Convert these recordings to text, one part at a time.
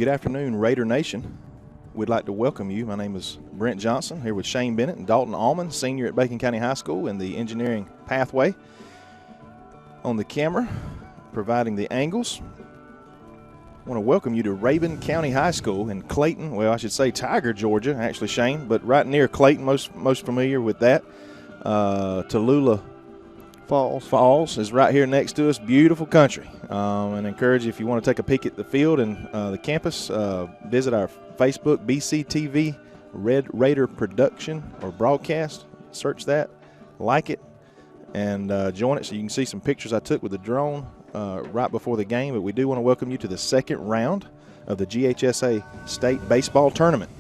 Good afternoon, Raider Nation. We'd like to welcome you. My name is Brent Johnson, here with Shane Bennett and Dalton Allman, senior at Bacon County High School in the engineering pathway. On the camera, providing the angles. I want to welcome you to Rabun County High School in Clayton. Well, I should say Tiger, Georgia, actually, Shane, but right near Clayton, most familiar with that. Tallulah Falls is right here next to us. Beautiful country. And encourage you, if you want to take a peek at the field and the campus, visit our Facebook, BCTV Red Raider Production or Broadcast. Search that, like it, and join it so you can see some pictures I took with the drone right before the game. But we do want to welcome you to the second round of the GHSA State Baseball Tournament.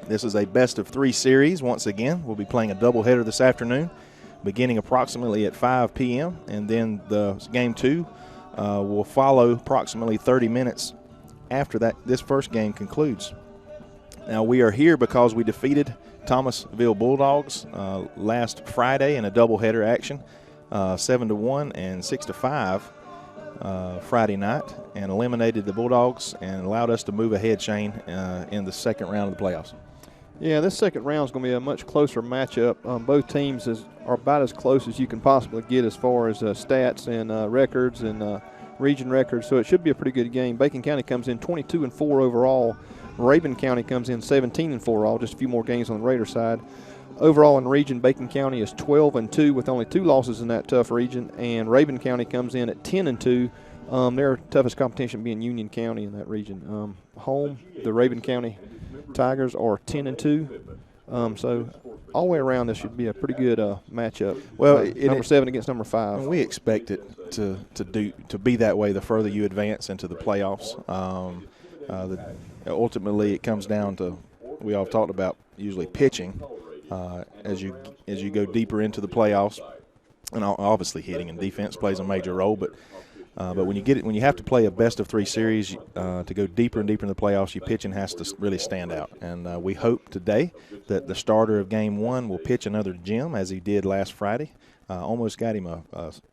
This is a best-of-3 series. Once again, we'll be playing a doubleheader this afternoon, beginning approximately at 5 p.m., and then the game 2 will follow approximately 30 minutes after this first game concludes. Now, we are here because we defeated Thomasville Bulldogs last Friday in a doubleheader action, 7-1 and 6-5 Friday night, and eliminated the Bulldogs and allowed us to move ahead, Shane, in the second round of the playoffs. Yeah, this second round is going to be a much closer matchup. Both teams are about as close as you can possibly get as far as stats and records and region records, so it should be a pretty good game. Bacon County comes in 22-4 overall. Rabun County comes in 17-4 overall, just a few more games on the Raider side. Overall in region, Bacon County is 12-2 with only 2 losses in that tough region, and Rabun County comes in at 10-2. Their toughest competition being Union County in that region. Home, the Rabun County Tigers are 10-2. So all the way around, this should be a pretty good matchup. Well, number 7 against number 5. And we expect it to be that way the further you advance into the playoffs. Ultimately, it comes down to, we all talked about usually pitching as you go deeper into the playoffs, and obviously hitting and defense plays a major role. But when you have to play a best-of-3 series to go deeper and deeper in the playoffs, your pitching has to really stand out. And we hope today that the starter of Game 1 will pitch another gem, as he did last Friday. Almost got him a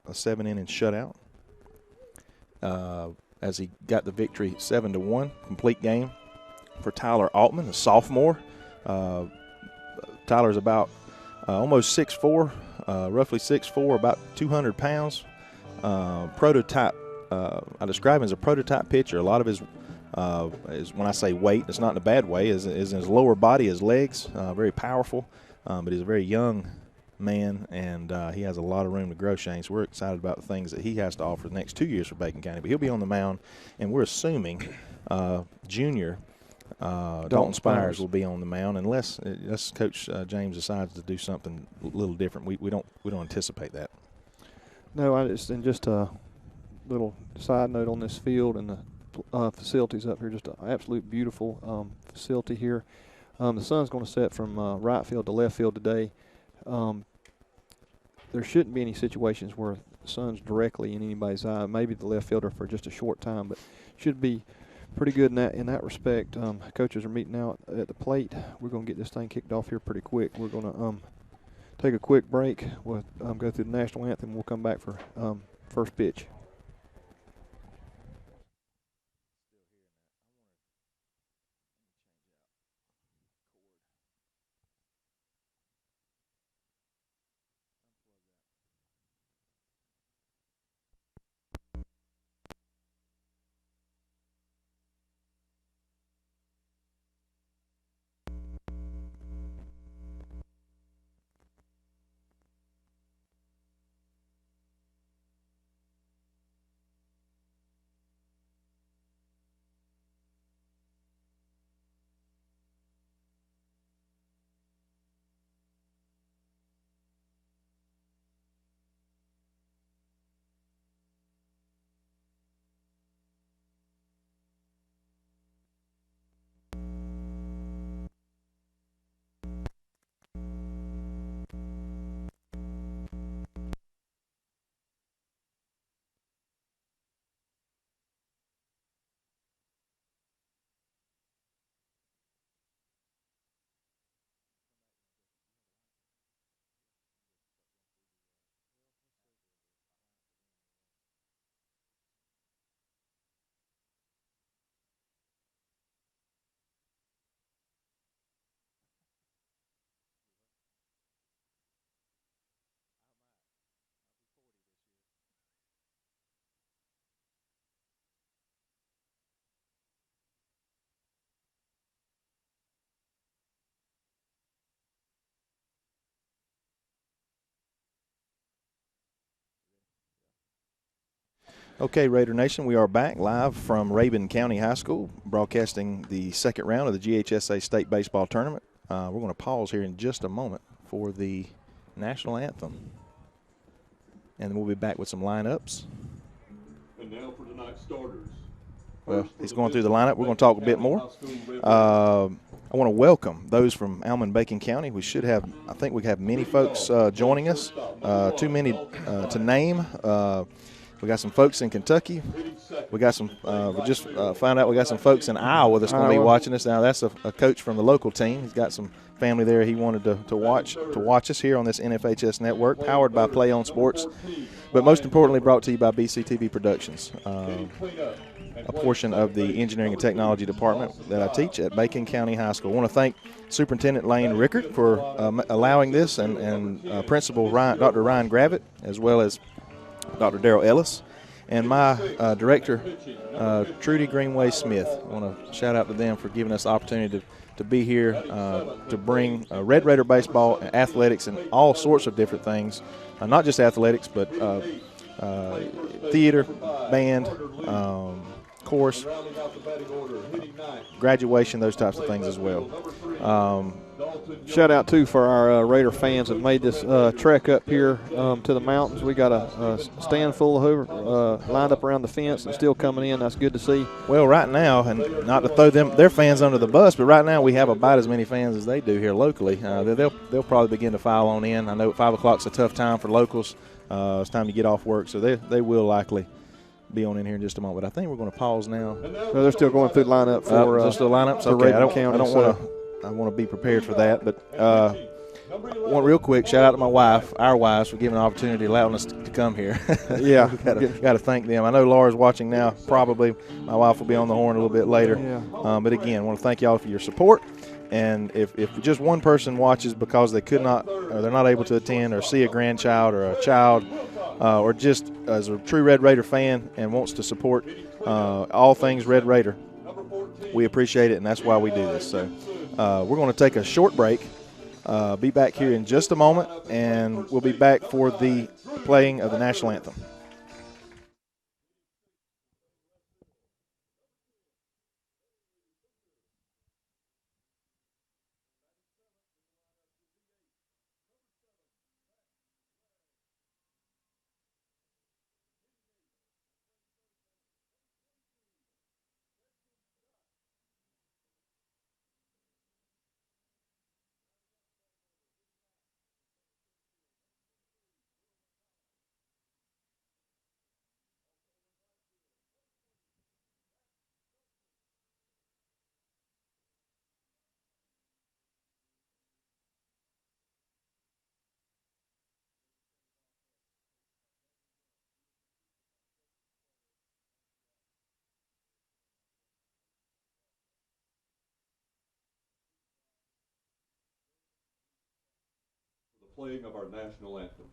7-inning shutout as he got the victory 7-1, complete game for Tyler Altman, a sophomore. Tyler's about almost 6'4", roughly 6'4", about 200 pounds. Prototype. I describe him as a prototype pitcher. A lot of his is, when I say weight, it's not in a bad way, is in his lower body, his legs, very powerful. But he's a very young man, and he has a lot of room to grow, Shane. So we're excited about the things that he has to offer the next 2 years for Bacon County. But he'll be on the mound, and we're assuming junior Dalton Spires will be on the mound unless Coach James decides to do something a little different. We don't anticipate that. No, just a little side note on this field and the facilities up here. Just an absolute beautiful facility here. The sun's going to set from right field to left field today. There shouldn't be any situations where the sun's directly in anybody's eye. Maybe the left fielder for just a short time, but should be pretty good in that respect. Coaches are meeting out at the plate. We're going to get this thing kicked off here pretty quick. We're going to take a quick break. We'll go through the national anthem. We'll come back for first pitch. Okay, Raider Nation, we are back live from Rabun County High School, broadcasting the second round of the GHSA State Baseball Tournament. We're going to pause here in just a moment for the national anthem. And then we'll be back with some lineups. And now for tonight's starters. Well, he's going through the lineup. We're going to talk a bit more. I want to welcome those from Allen-Bacon County. We should have, I think we have many folks joining us. Too many to name. We got some folks in Kentucky. We got some. We just found out we got some folks in Iowa that's going to be watching us. Now that's a coach from the local team. He's got some family there. He wanted to watch us here on this NFHS network, powered by Play On Sports, but most importantly, brought to you by BCTV Productions, a portion of the engineering and technology department that I teach at Bacon County High School. I want to thank Superintendent Lane Rickert for allowing this, and Principal Dr. Ryan Gravitt, as well as Dr. Darrell Ellis, and my director, Trudy Greenway Smith. I want to shout out to them for giving us the opportunity to be here to bring Red Raider baseball, athletics, and all sorts of different things, not just athletics, but theater, band, course, graduation, those types of things as well. Shout out too for our Raider fans that made this trek up here to the mountains. We got a stand full of who lined up around the fence and still coming in. That's good to see. Well, right now, and not to throw their fans under the bus, but right now we have about as many fans as they do here locally. They'll probably begin to file on in. I know 5 o'clock's a tough time for locals. It's time to get off work, so they will likely be on in here in just a moment. But I think we're going to pause now. No, they're still going through the lineup for just the lineups. for Okay, Rabun I want to be prepared for that, but I want real quick shout out to my wife, our wives, for giving an opportunity, allowing us to come here. Yeah, got to thank them. I know Laura's watching now. Probably my wife will be on the horn a little bit later. Yeah. But again, I want to thank y'all for your support. And if just one person watches because they could not, or they're not able to attend, or see a grandchild or a child, or just as a true Red Raider fan and wants to support all things Red Raider, we appreciate it, and that's why we do this. So we're going to take a short break, be back here in just a moment, and we'll be back for the playing of the national anthem. The playing of our national anthem.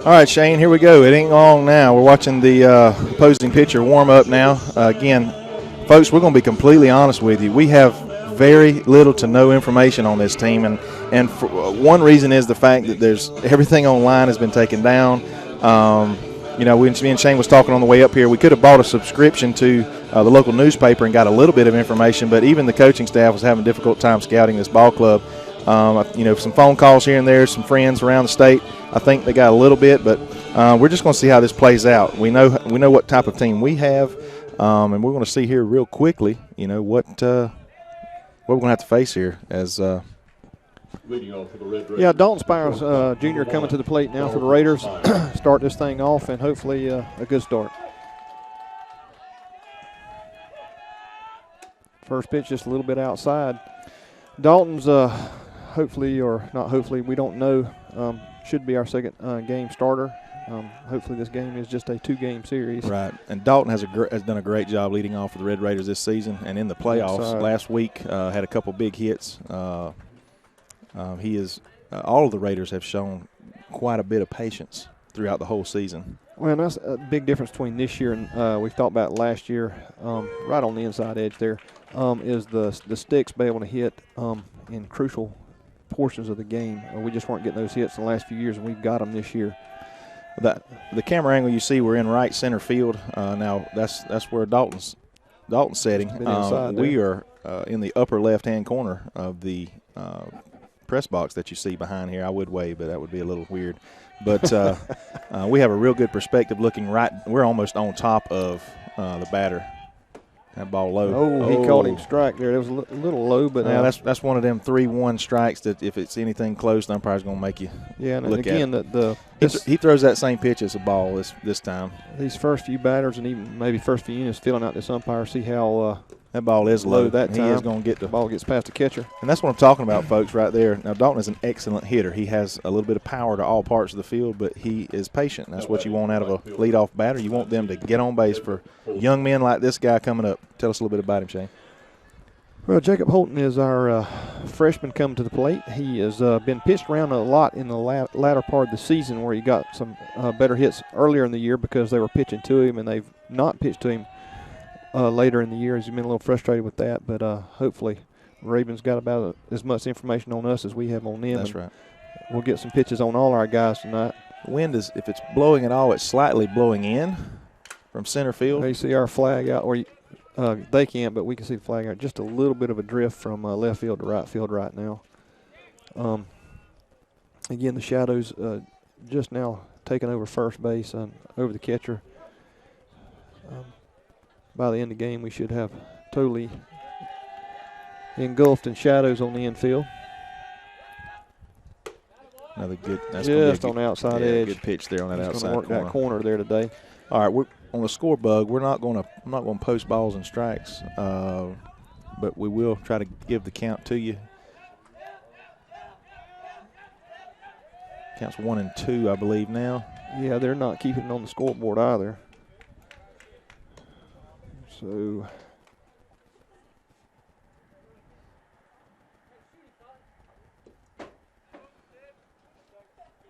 All right, Shane, here we go. It ain't long now. We're watching the opposing pitcher warm up now. Again, folks, we're going to be completely honest with you. We have very little to no information on this team, and for, one reason is the fact that there's everything online has been taken down. You know, me and Shane was talking on the way up here. We could have bought a subscription to the local newspaper and got a little bit of information, but even the coaching staff was having a difficult time scouting this ball club. You know, some phone calls here and there, some friends around the state. I think they got a little bit, but we're just going to see how this plays out. We know what type of team we have, and we're going to see here real quickly, you know, what we're going to have to face here as Leading off for the Red Raiders. Yeah, Dalton Spires Jr. coming to the plate now for the Raiders. Start this thing off and hopefully a good start. First pitch just a little bit outside. Dalton's hopefully, or not hopefully, we don't know, should be our second game starter. Hopefully this game is just a 2-game series. Right, and Dalton has done a great job leading off for the Red Raiders this season, and in the playoffs last week had a couple big hits. He is all of the Raiders have shown quite a bit of patience throughout the whole season. Well, that's a big difference between this year and we talked about last year. Right on the inside edge there is the sticks be able to hit in crucial portions of the game. We just weren't getting those hits in the last few years, and we've got them this year. The camera angle you see, we're in right center field. Now that's where Dalton's setting. We are in the upper left-hand corner of the press box that you see behind here. I would wave, but that would be a little weird. But we have a real good perspective looking right. We're almost on top of the batter. That ball low. Oh, he called him strike there. It was a little low, but that's one of them 3-1 strikes that if it's anything close, the umpire's going to make you look again, at it. He throws that same pitch as a ball this time. These first few batters and even maybe first few units filling out this umpire, see how that ball is low. That time. He is going to get the ball gets past the catcher. And that's what I'm talking about, folks, right there. Now, Dalton is an excellent hitter. He has a little bit of power to all parts of the field, but he is patient. That's what you want out of a leadoff batter. You want them to get on base for young men like this guy coming up. Tell us a little bit about him, Shane. Well, Jacob Holton is our freshman coming to the plate. He has been pitched around a lot in the latter part of the season where he got some better hits earlier in the year because they were pitching to him, and they've not pitched to him later in the year. He's been a little frustrated with that, but hopefully Ravens got about as much information on us as we have on them. That's right. We'll get some pitches on all our guys tonight. The wind is, if it's blowing at all, it's slightly blowing in from center field. You see our flag out, or they can't, but we can see the flag out. Just a little bit of a drift from left field to right field right now. Again, the shadows just now taking over first base and over the catcher. By the end of the game, we should have totally engulfed in shadows on the infield. Another good. That's just on the outside edge. Good pitch there on that outside corner. Work that corner there today. All right, we're on the score bug. I'm not going to post balls and strikes, but we will try to give the count to you. Counts 1 and 2, I believe now. Yeah, they're not keeping it on the scoreboard either. So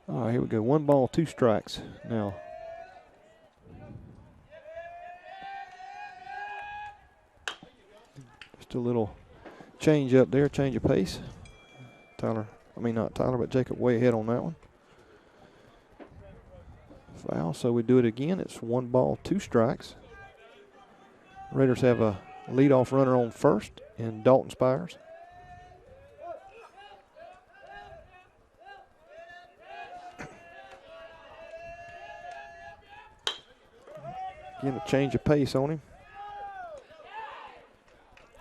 all right, here we go. 1 ball, 2 strikes now. Just a little change up there, change of pace. Not Tyler, but Jacob way ahead on that one. Foul, so we do it again. It's 1 ball, 2 strikes. Raiders have a leadoff runner on first in Dalton Spires. Again, a change of pace on him.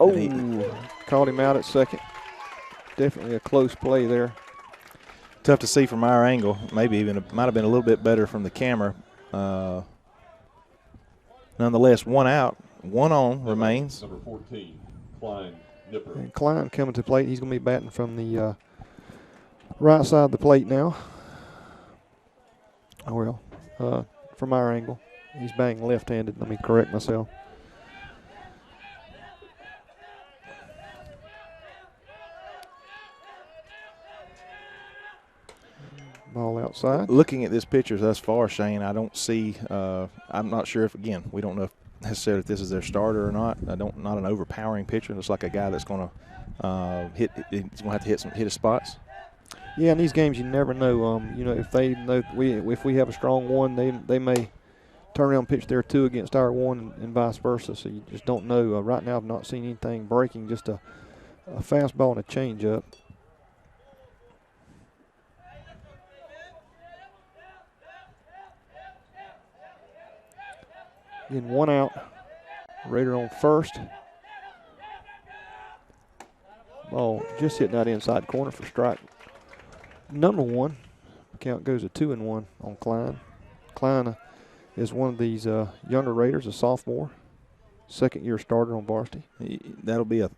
Oh, caught him out at second. Definitely a close play there. Tough to see from our angle. Maybe even might have been a little bit better from the camera. Nonetheless, 1 out. 1 on remains. Number 14, Klein Nipper. And Klein coming to the plate. He's going to be batting from the right side of the plate now. Oh, well, from our angle. He's batting left-handed. Let me correct myself. Ball outside. Looking at this picture thus far, Shane, I don't see. I'm not sure if, again, we don't know if necessarily if this is their starter or not. Not an overpowering pitcher. It looks like a guy that's going to hit. He's going to have to hit his spots. Yeah, in these games you never know. If they know if we have a strong one, they may turn around and pitch their two against our one and vice versa. So you just don't know. Right now I've not seen anything breaking. Just a fastball and a changeup. Again, 1 out. Raider on first. Ball just hitting that inside corner for strike number 1. Count goes to 2-1 on Klein. Klein is one of these younger Raiders, a sophomore, second-year starter on varsity. That'll be a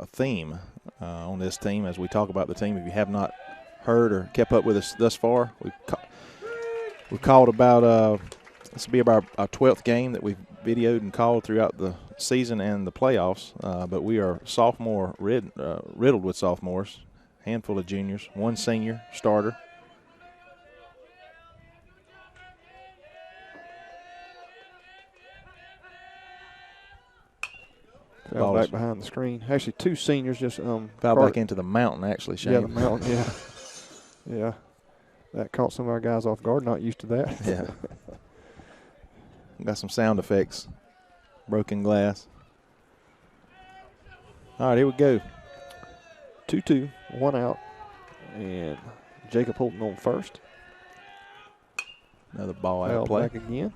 theme on this team as we talk about the team. If you have not heard or kept up with us thus far, we've called about this will be about our 12th game that we've videoed and called throughout the season and the playoffs. But we are sophomore riddled with sophomores, handful of juniors, 1 senior starter. Fell back behind the screen. Actually, 2 seniors just fell back into the mountain, actually, Shane. Yeah, the mountain, yeah. Yeah. That caught some of our guys off guard, not used to that. Yeah. Got some sound effects. Broken glass. All right, here we go. 2-2, 1 out. And Jacob Holton on first. Another ball out of play. Back again.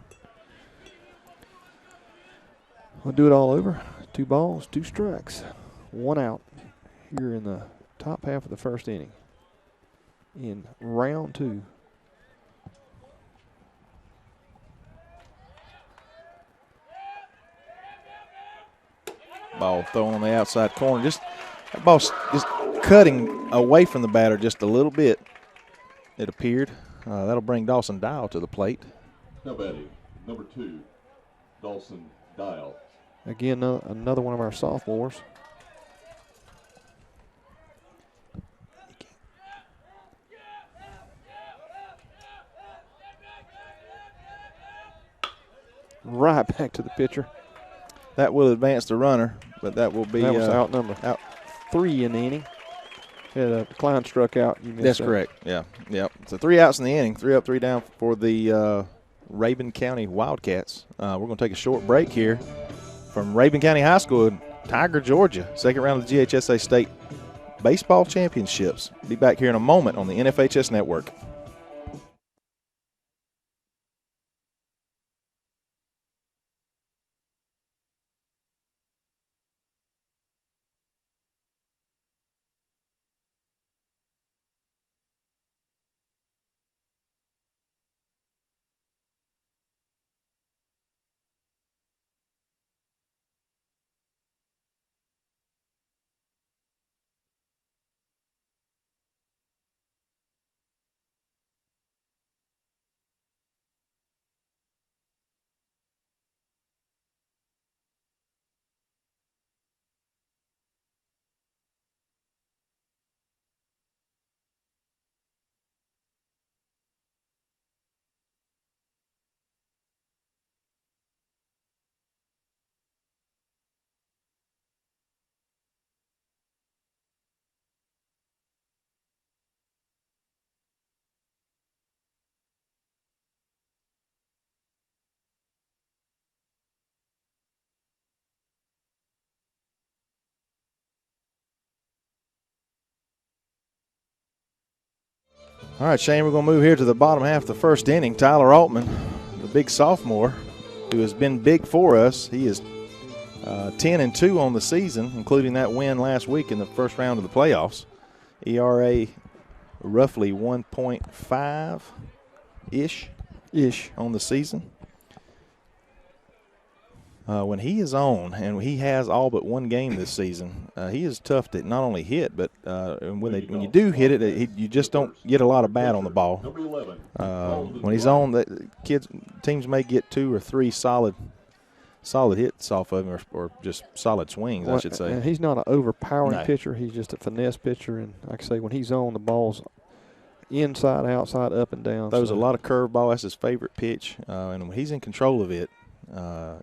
We'll do it all over. 2 balls, 2 strikes, 1 out here in the top half of the first inning. In round 2. Ball thrown on the outside corner. That ball's just cutting away from the batter just a little bit, it appeared. That'll bring Dawson Dial to the plate. Now batting, number 2, Dawson Dial. Again, another one of our sophomores. Right back to the pitcher. That will advance the runner, but that will be out 3 in the inning. Yeah, Klein struck out. That's correct. Yeah. So 3 outs in the inning, 3 up, 3 down for the Rabun County Wildcats. We're going to take a short break here from Rabun County High School in Tiger, Georgia. Second round of the GHSA State Baseball Championships. Be back here in a moment on the NFHS Network. All right, Shane, we're going to move here to the bottom half of the first inning. Tyler Altman, the big sophomore, who has been big for us. He is 10-2 on the season, including that win last week in the first round of the playoffs. ERA roughly 1.5-ish on the season. When he is on, and he has all but 1 game this season, he is tough to not only hit, but when you do hit it, you just don't get a lot of bat on the ball. When he's on, the teams may get 2 or 3 solid hits off of him, or just solid swings, I should say. And he's not an overpowering pitcher. He's just a finesse pitcher. And like I say, when he's on, the ball's inside, outside, up and down. Throws a lot of curveball. That's his favorite pitch, and when he's in control of it,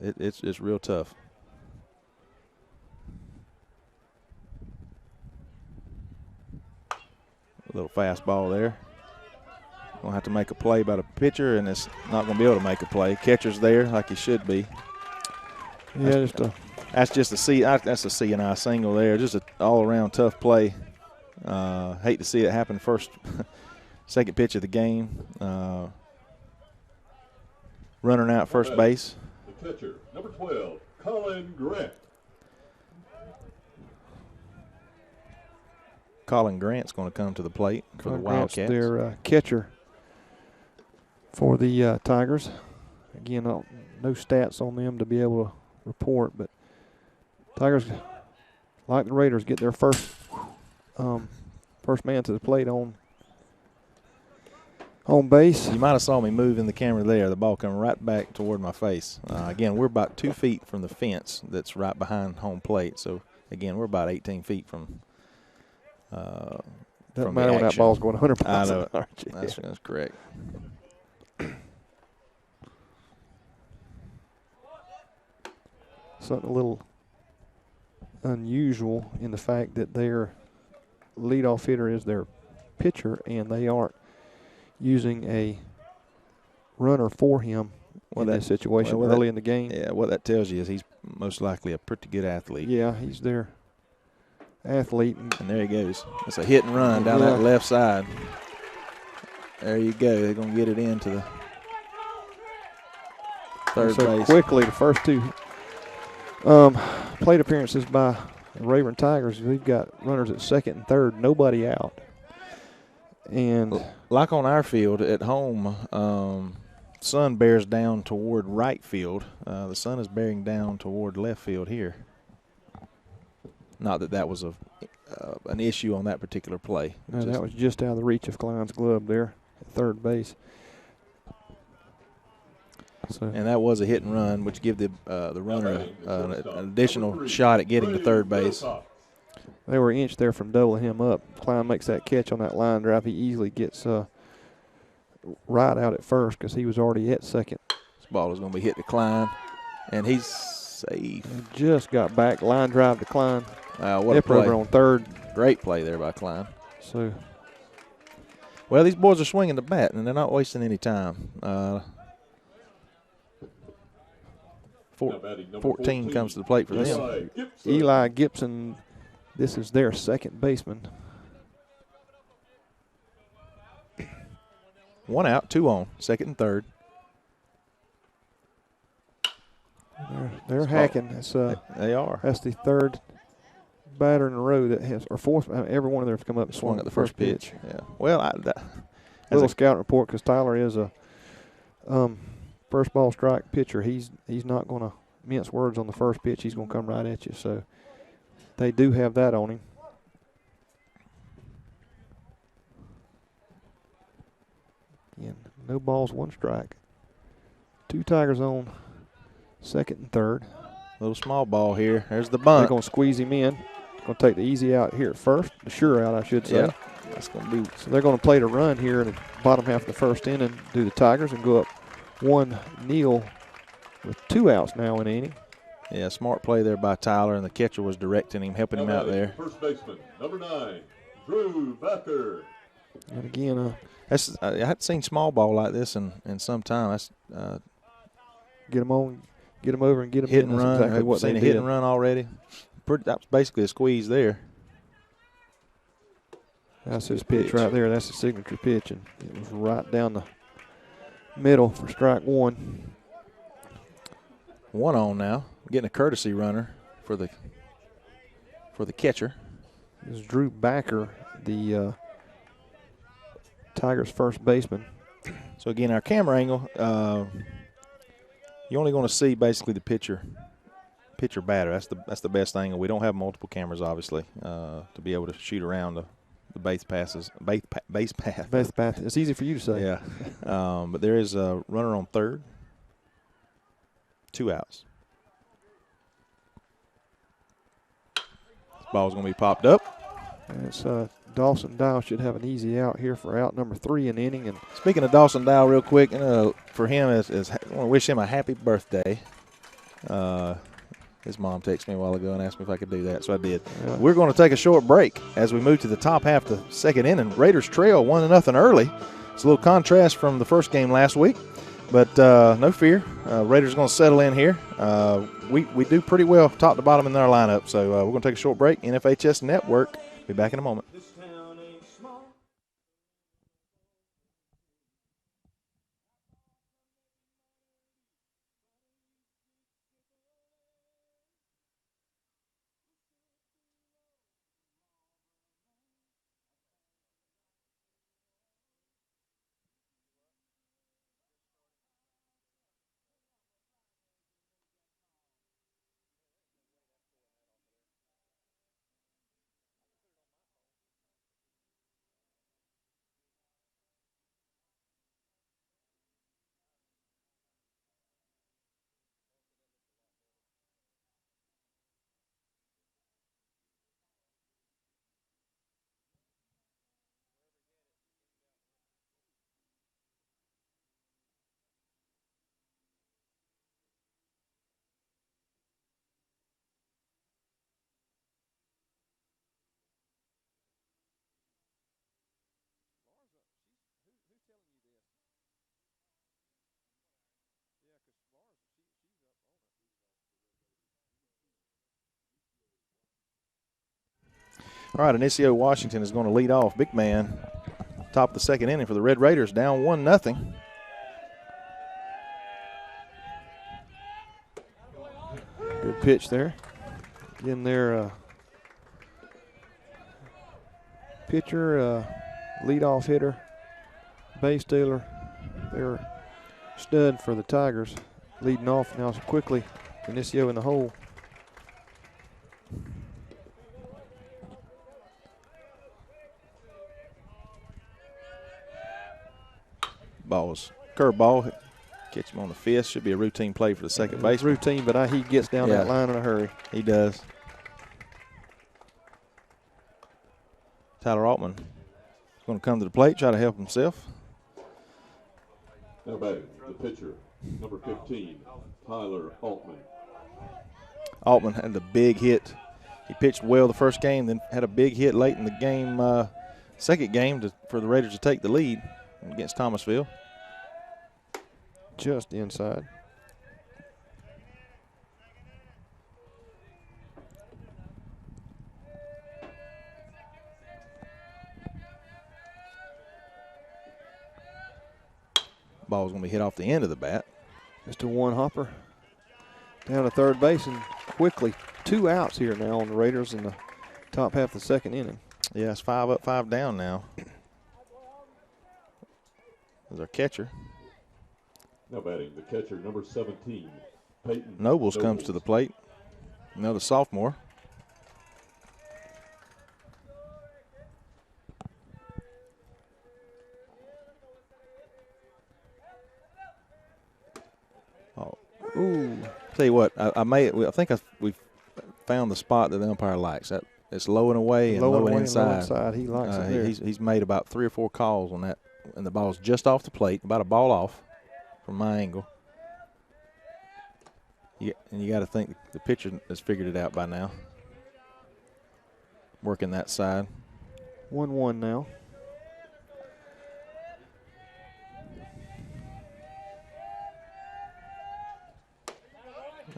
it's real tough. A little fastball there. Gonna have to make a play by the pitcher, and it's not gonna be able to make a play. Catcher's there like he should be. Yeah, that's just a C&I single there. Just an all-around tough play. Hate to see it happen first, second pitch of the game. Running out first base. The catcher, number 12, Colin Grant. Colin Grant's going to come to the plate for the Wildcats. Their catcher for the Tigers. Again, no stats on them to be able to report, but Tigers, like the Raiders, get their first man to the plate on base. You might have saw me move in the camera there. The ball coming right back toward my face. Again, we're about 2 feet from the fence that's right behind home plate. So, again, we're about 18 feet from Doesn't matter when that ball's going 100 miles an hour. That's correct. Something a little unusual in the fact that their leadoff hitter is their pitcher, and they aren't using a runner for him in that situation early in the game. Yeah, what that tells you is he's most likely a pretty good athlete. Yeah, he's their athlete. And there he goes. It's a hit and run down that left side. There you go. They're going to get it into the third base. Quickly, the first two plate appearances by the Rayburn Tigers, we've got runners at second and third, nobody out. And like on our field at home, sun bears down toward right field. The sun is bearing down toward left field here. Not that that was an issue on that particular play. No, that was just out of the reach of Klein's glove there at third base. And that was a hit and run, which give the runner an additional shot at getting to third base. They were an inch there from doubling him up. Klein makes that catch on that line drive. He easily gets right out at first because he was already at second. This ball is going to be hit to Klein, and he's safe. He just got back, line drive to Klein. What a play. On third. Great play there by Klein. So, well, these boys are swinging the bat, and they're not wasting any time. 14 comes to the plate for them. Eli Gibson, this is their second baseman. 1 out, 2 on, second and third. They're hacking. They are. That's the third batter in a row that has, or fourth. Every one of them has come up and swung at the first pitch. Yeah. Well, little scout report because Tyler is a first ball strike pitcher. He's not going to mince words on the first pitch. He's going to come right at you. So they do have that on him. Again, no balls, 1 strike. 2 Tigers on second and third. Little small ball here. There's the bunt. They're going to squeeze him in. Going to take the easy out here at first, the sure out, I should say. Yeah, that's going to be. So they're going to play the run here in the bottom half of the first inning, do the Tigers, and go up 1-0 with 2 outs now in the inning. Yeah, smart play there by Tyler, and the catcher was directing him, helping him out there. First baseman, number 9, Drew Becker. And again, I hadn't seen small ball like this in some time. That's get them on, get them over, and get them hit in. and run. Exactly what seen they a did. hit and run already. That was basically a squeeze there. That's his pitch right there. That's the signature pitch, and it was right down the middle for strike 1. 1 on now. Getting a courtesy runner for the catcher. This is Drew Backer, the Tigers' first baseman. So again, our camera angle, you're only going to see basically the pitcher batter. That's the best angle. We don't have multiple cameras, obviously, to be able to shoot around the base path. Base path. It's easy for you to say. Yeah. But there is a runner on third. 2 outs. This ball's going to be popped up. And it's Dawson Dial should have an easy out here for out number 3 in the inning. And speaking of Dawson Dial, real quick, for him, I want to wish him a happy birthday. His mom texted me a while ago and asked me if I could do that, so I did. Yeah. We're going to take a short break as we move to the top half of the second inning. Raiders trail 1-0 early. It's a little contrast from the first game last week, but no fear. Raiders are going to settle in here. We do pretty well top to bottom in our lineup, so we're going to take a short break. NFHS Network. Be back in a moment. All right, Inicio Washington is going to lead off. Big man, top of the second inning for the Red Raiders, down 1-0. Good pitch there. Again, their pitcher, leadoff hitter, base stealer. They're stud for the Tigers, leading off now quickly. Inicio in the hole. Ball's curveball. Catch him on the fist. Should be a routine play for the second base. Routine, but he gets down that line in a hurry. He does. Tyler Altman is going to come to the plate, try to help himself. Now batting, the pitcher, number 15, Tyler Altman. Altman had the big hit. He pitched well the first game, then had a big hit late in the game, second game for the Raiders to take the lead against Thomasville. Just inside. Ball's going to be hit off the end of the bat. Just a one hopper down to third base, and quickly 2 outs here now on the Raiders in the top half of the second inning. Yeah, it's 5 up, 5 down now. There's our catcher. Now batting, the catcher, number 17, Peyton Nobles comes to the plate. Another sophomore. Oh, ooh! Tell you what, I think we've found the spot that the umpire likes. That it's low and away and low and inside. He likes it there. He's made about 3 or 4 calls on that, and the ball's just off the plate, about a ball off from my angle. And you got to think the pitcher has figured it out by now. Working that side. 1-1 now.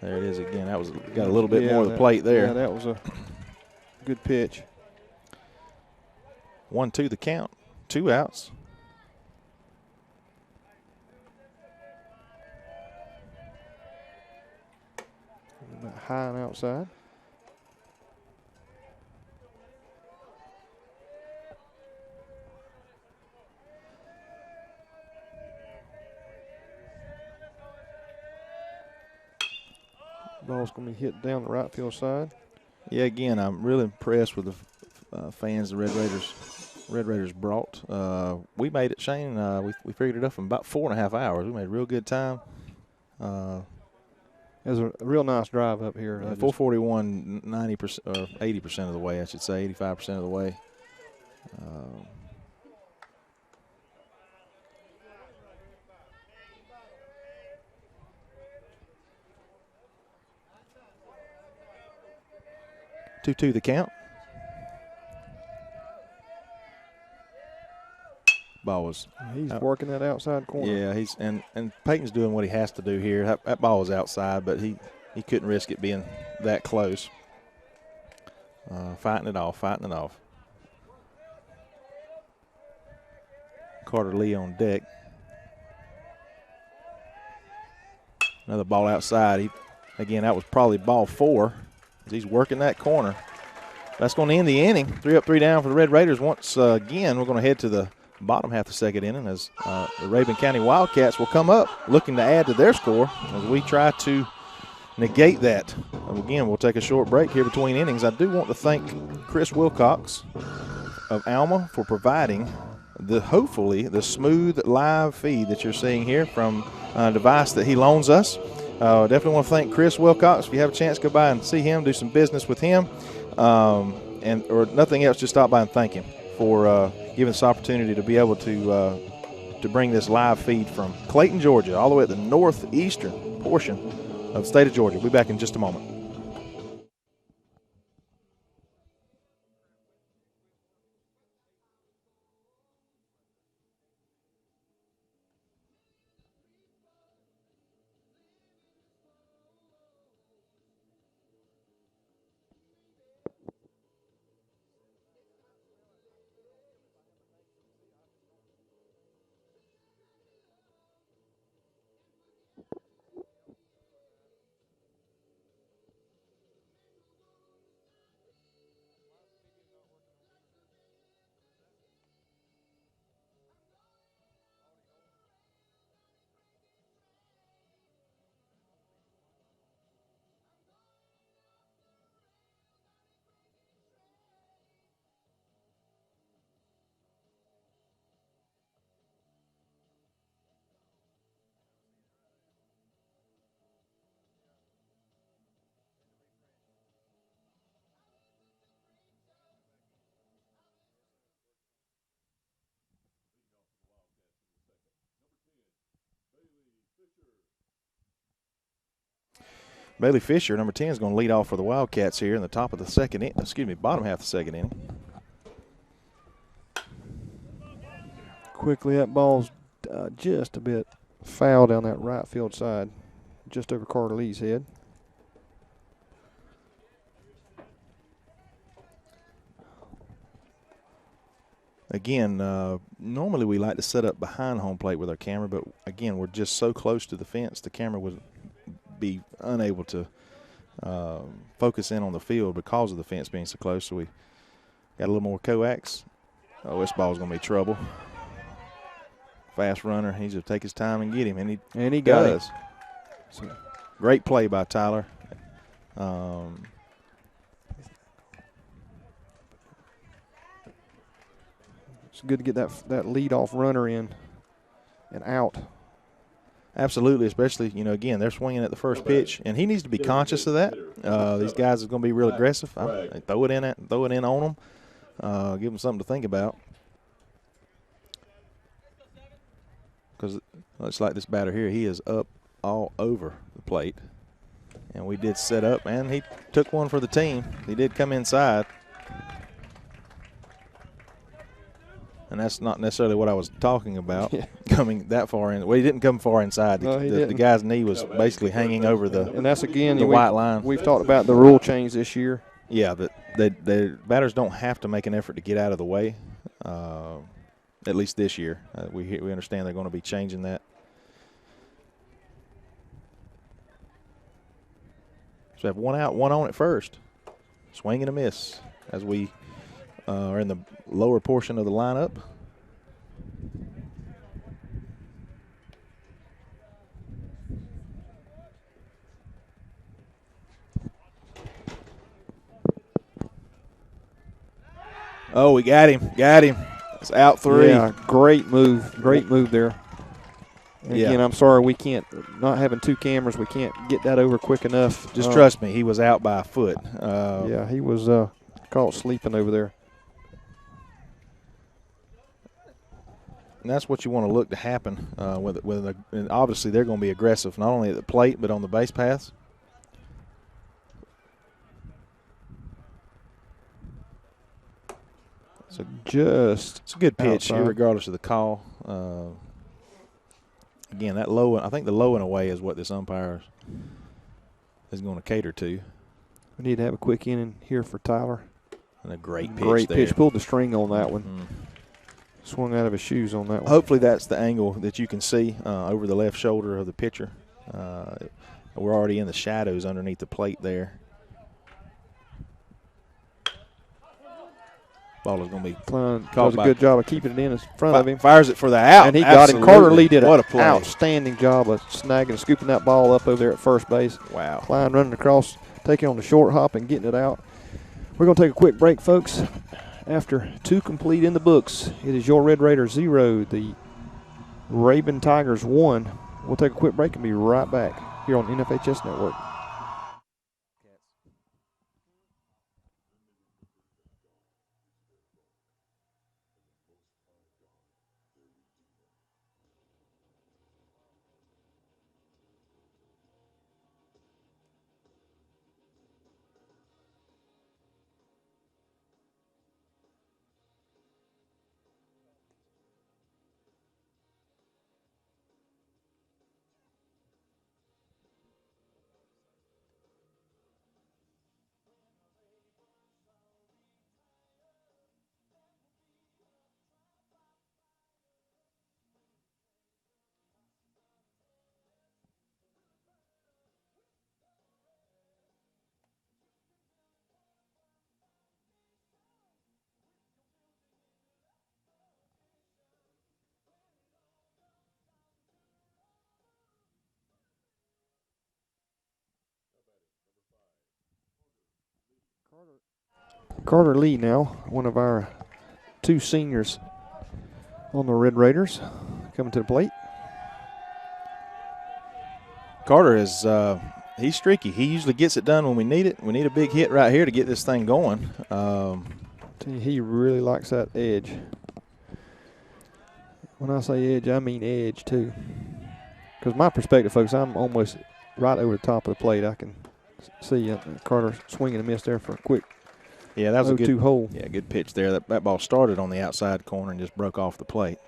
There it is again. That was got a little bit more of the plate there. Yeah, that was a good pitch. 1-2 the count. 2 outs. High and outside. Ball's going to be hit down the right field side. Yeah, again, I'm really impressed with the fans the Red Raiders brought. We made it, Shane. We figured it up in about 4.5 hours. We made a real good time. It was a real nice drive up here. 441, 90% or 80% of the way, I should say, 85% of the way. Two the count. Ball was. He's working that outside corner. Yeah, and Peyton's doing what he has to do here. That ball was outside, but he couldn't risk it being that close. Fighting it off. Carter Lee on deck. Another ball outside. Again, that was probably ball 4. He's working that corner. That's going to end the inning. 3 up, 3 down for the Red Raiders. Once again, we're going to head to the bottom half of the second inning as the Rabun County Wildcats will come up looking to add to their score as we try to negate that. Again, we'll take a short break here between innings. I do want to thank Chris Wilcox of Alma for providing hopefully the smooth live feed that you're seeing here from a device that he loans us. Definitely want to thank Chris Wilcox. If you have a chance, go by and see him, do some business with him, or nothing else, just stop by and thank him for giving us the opportunity to be able to bring this live feed from Clayton, Georgia, all the way at the northeastern portion of the state of Georgia. We'll be back in just a moment. Bailey Fisher, number 10, is going to lead off for the Wildcats here in the bottom half of the second inning. Quickly, that ball's just a bit foul down that right field side, just over Carter Lee's head. Again, normally we like to set up behind home plate with our camera, but again, we're just so close to the fence, the camera would be unable to focus in on the field because of the fence being so close. So we got a little more coax. Oh, this ball's going to be trouble. Fast runner. He's going to take his time and get him, and he does. So, great play by Tyler. It's good to get that leadoff runner in and out. Absolutely, especially, again, they're swinging at the first pitch, and he needs to be conscious of that. These guys are going to be real aggressive. Throw it in on them. Give them something to think about. Because it's like this batter here, he is up all over the plate. And we did set up, and he took one for the team. He did come inside. And that's not necessarily what I was talking about, coming that far in. Well, he didn't come far inside. The guy's knee was basically hanging over the and that's again the white line. We've talked about the rule change this year. Yeah, but the batters don't have to make an effort to get out of the way, at least this year. We understand they're going to be changing that. So we have one out, one on at first. Swing and a miss as we are in the lower portion of the lineup. Oh, we got him. It's out 3. Yeah, great move there. And again, I'm sorry we can't, not having 2 cameras, we can't get that over quick enough. Just trust me, he was out by a foot. Yeah, he was caught sleeping over there. that's what you want to look to happen and obviously they're going to be aggressive not only at the plate but on the base paths. So it's a good pitch outside. regardless of the call. Again, that low, I think the low and away is what this umpire is going to cater to. We need to have a quick inning here for Tyler. And a great pitch. Great there. pitch. Pulled the string on that one. Mm-hmm. Swung out of his shoes on that one. Hopefully that's the angle that you can see over the left shoulder of the pitcher. We're already in the shadows underneath the plate there. Ball is going to be Klein caught does a good job of keeping it in front of him. Fires it for the out. And he got him. Carter Lee did an play. Outstanding job of snagging and scooping that ball up over there at first base. Wow. Klein running across, taking on the short hop and getting it out. We're going to take a quick break, folks. After 2 complete in the books, it is your Red Raiders 0, the Rabun Tigers 1. We'll take a quick break and be right back here on NFHS Network. Carter Lee now, one of our 2 seniors on the Red Raiders, coming to the plate. Carter is he's streaky. He usually gets it done when we need it. We need a big hit right here to get this thing going. He really likes that edge. When I say edge, I mean edge too. Because my perspective, folks, I'm almost right over the top of the plate. I can see Carter swinging and miss there for a quick. Yeah, that was a good 0-2 hole. Yeah, good pitch there. That ball started on the outside corner and just broke off the plate.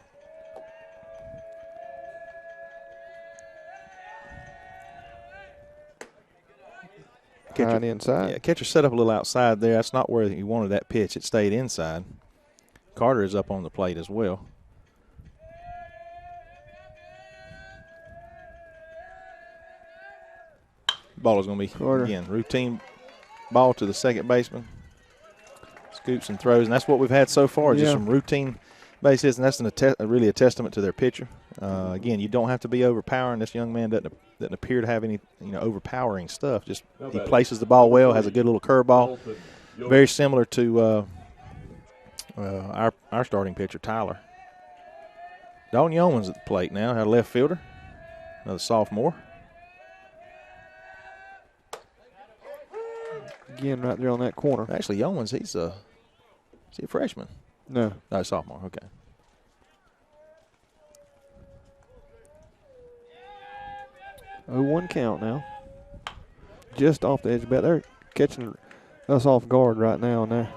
Catcher inside. Yeah, catcher set up a little outside there. That's not where he wanted that pitch. It stayed inside. Carter is up on the plate as well. Ball is going to be, Carter. Again, routine ball to the second baseman. Scoops and throws, and that's what we've had so far, just some routine bases, and that's really a testament to their pitcher. Again, you don't have to be overpowering. This young man doesn't appear to have any overpowering stuff. Just he places the ball well, has a good little curveball, very similar to our starting pitcher, Tyler. Dalton Yeoman's at the plate now, our left fielder, another sophomore. Again, right there on that corner. Actually, Yeoman's, is he a freshman? No, sophomore, okay. Oh, 1 count now. Just off the edge of the bat. They're catching us off guard right now and there.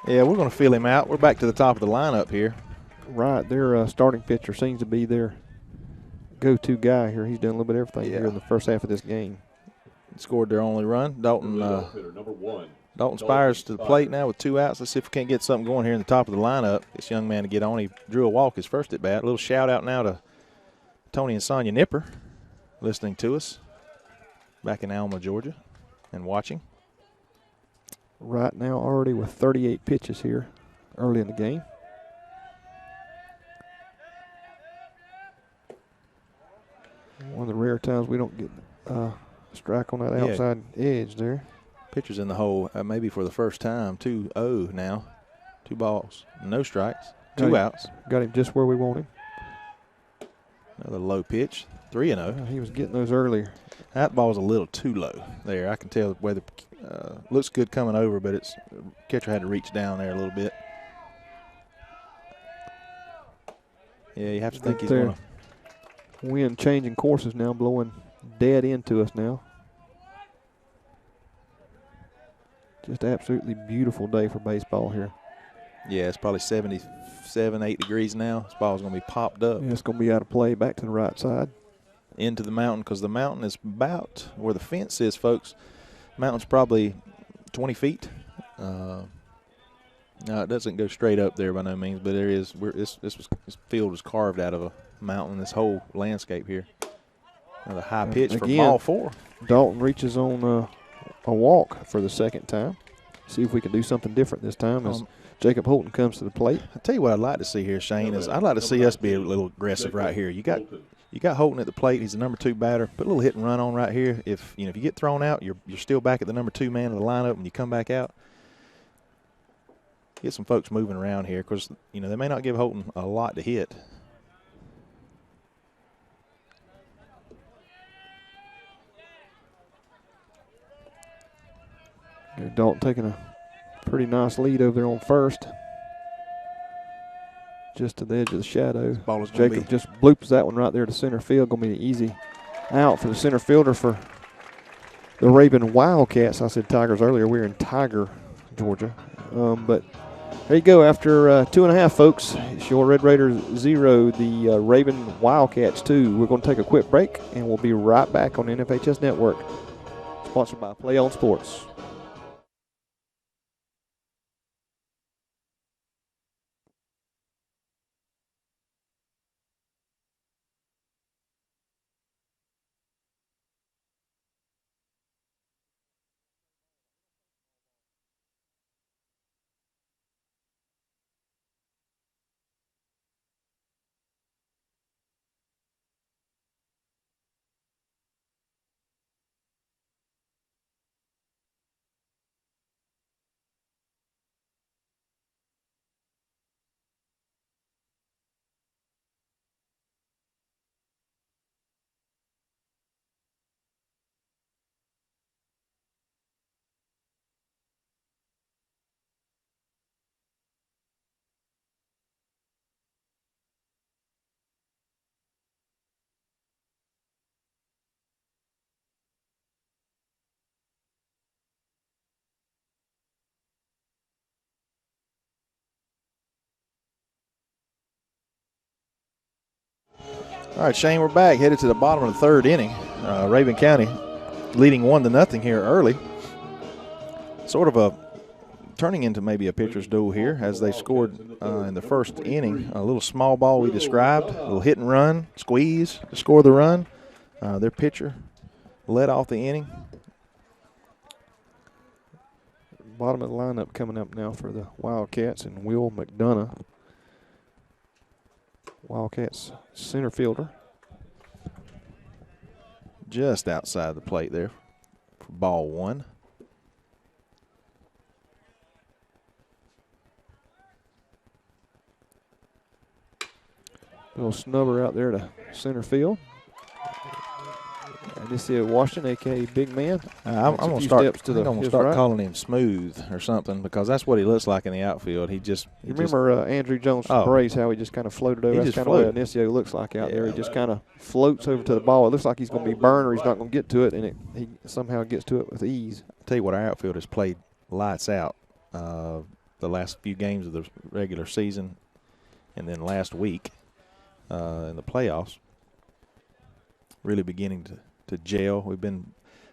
Yeah, we're going to feel him out. We're back to the top of the lineup here. Right, their starting pitcher seems to be their go-to guy here. He's done a little bit of everything here in the first half of this game. Scored their only run. Dalton Spires to the plate now with 2 outs. Let's see if we can't get something going here in the top of the lineup. This young man to get on. He drew a walk his first at bat. A little shout out now to Tony and Sonia Nipper listening to us back in Alma, Georgia, and watching. Right now already with 38 pitches here early in the game. One of the rare times we don't get strike on that outside edge there. Pitcher's in the hole maybe for the first time. 2-0 now. 2 balls, no strikes, 2 outs. Got him just where we want him. Another low pitch, 3-0. He was getting those earlier. That ball was a little too low there. I can tell whether looks good coming over, but catcher had to reach down there a little bit. Yeah, you have to think he's there. going to. Wind changing courses now, blowing dead into us now. Just absolutely beautiful day for baseball here. Yeah, it's probably 77, 8 degrees now. This ball's going to be popped up. Yeah, it's going to be out of play back to the right side. Into the mountain, because the mountain is about where the fence is, folks. Mountain's probably 20 feet. No, it doesn't go straight up there by no means, but there is. This field was carved out of a mountain. This whole landscape here. The high pitch for ball 4. Dalton reaches on a walk for the second time. See if we can do something different this time as Jacob Holton comes to the plate. I tell you what I'd like to see here, Shane, is I'd like to see us be a little aggressive right here. You got Holton at the plate. He's the number 2 batter. Put a little hit and run on right here. If you get thrown out, you're still back at the number 2 man of the lineup when you come back out. Get some folks moving around here because they may not give Holton a lot to hit. Dalton taking a pretty nice lead over there on first. Just to the edge of the shadow. Jacob just bloops that one right there to center field. Going to be an easy out for the center fielder for the Rabun Wildcats. I said Tigers earlier. We're in Tiger, Georgia. But there you go. After 2.5, folks, it's your Red Raiders 0, the Rabun Wildcats 2. We're going to take a quick break, and we'll be right back on the NFHS Network. Sponsored by Play On Sports. All right, Shane, we're back, headed to the bottom of the 3rd inning. Rabun County leading 1-0 here early. Sort of turning into maybe a pitcher's duel here as they scored in the 1st inning. A little small ball we described, a little hit and run, squeeze to score the run. Their pitcher led off the inning. Bottom of the lineup coming up now for the Wildcats and Will McDonough. Wildcats center fielder. Just outside the plate there for ball 1. Little snubber out there to center field. And this is Washington, a.k.a. Big Man. I'm going to start calling him Smooth or something because that's what he looks like in the outfield. You remember Andrew Jones' brace, how he just kind of floated over? That's kind of what Anicio looks like out there. He just kind of floats over to the ball. It looks like he's going to be burned or he's not going to get to it, and he somehow gets to it with ease. I'll tell you what, our outfield has played lights out the last few games of the regular season and then last week in the playoffs. Really beginning to gel. We've been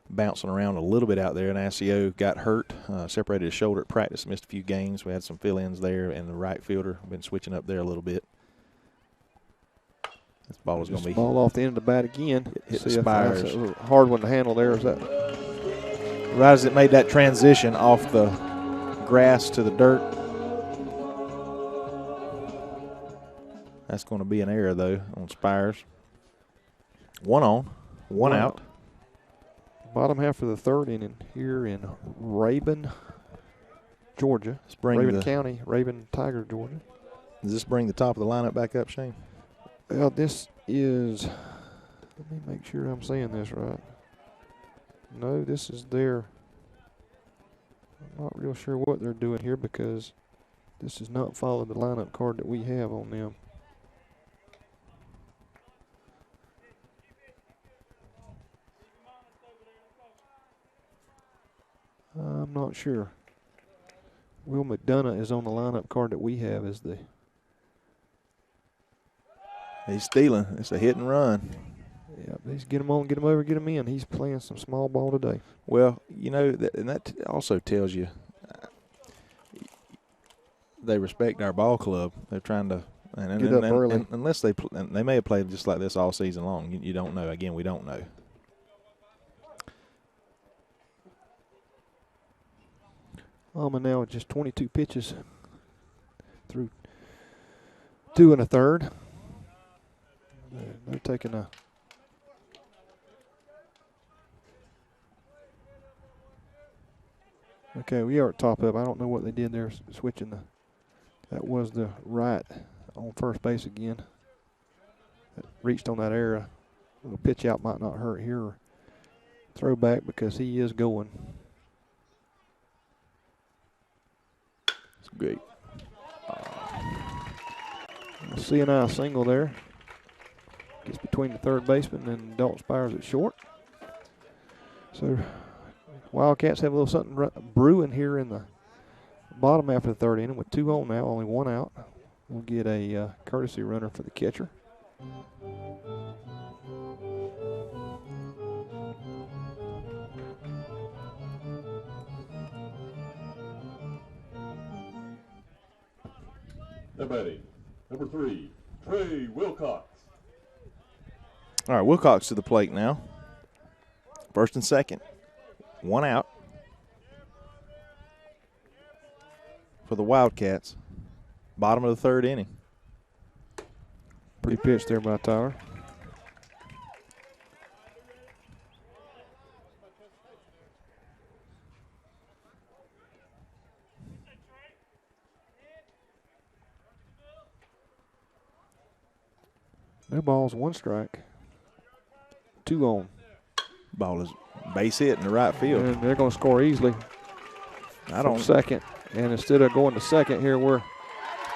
bouncing around a little bit out there, and Asio got hurt, separated his shoulder at practice, missed a few games. We had some fill-ins there, and the right fielder, been switching up there a little bit. This ball is going to be ball off the end of the bat again. Hit the spires. It was a hard one to handle there. Is that right as it made that transition off the grass to the dirt? That's going to be an error though on spires. 1 on. One out. Bottom half of the 3rd inning here in Rabun, Georgia. Rabun County, Rabun Tiger, Georgia. Does this bring the top of the lineup back up, Shane? Well, this is, let me make sure I'm saying this right. No, this is their, I'm not real sure what they're doing here because this does not follow the lineup card that we have on them. I'm not sure. Will McDonough is on the lineup card that we have as the. He's stealing. It's a hit and run. Yeah, he's get him on, get him over, get him in. He's playing some small ball today. Well, you know, and that also tells you they respect our ball club. They're trying to Get up early. and unless they may have played just like this all season long. You don't know. Again, we don't know. Alma now with just 22 pitches through 2 1/3. They're taking a. Okay, we are at top up. I don't know what they did there, switching the. That was the right on first base again. That reached on that error. A little pitch out might not hurt here. Or throw back because he is going. It's great. A CNI single there. Gets between the third baseman and Dalton Spires at short. So Wildcats have a little something brewing here in the bottom half of the third inning with 2 on now, only 1 out. We'll get a courtesy runner for the catcher. Now batting, number 3, Trey Wilcox. All right, Wilcox to the plate now. First and second. 1 out for the Wildcats. Bottom of the third inning. Pretty pitch there by Tyler. No balls, 1 strike. 2 on. Ball is base hit in the right field. And they're going to score easily. I don't. Second. And instead of going to second here, we're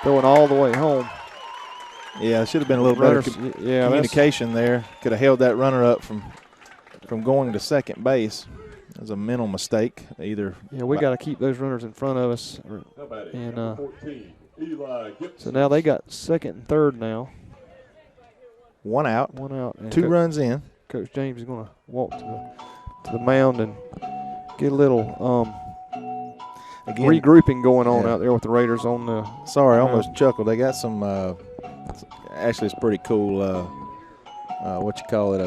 throwing all the way home. Yeah, it should have been a little better communication there. Could have held that runner up from going to second base. That was a mental mistake. Either. Yeah, we got to keep those runners in front of us. And 14, Eli Gibson. so now they got second and third now. 1 out. 1 out. And 2 runs in. Coach James is going to walk to the mound and get a little Again, regrouping going on out there with the Raiders on the. Sorry, I almost chuckled. They got some. Actually, it's pretty cool.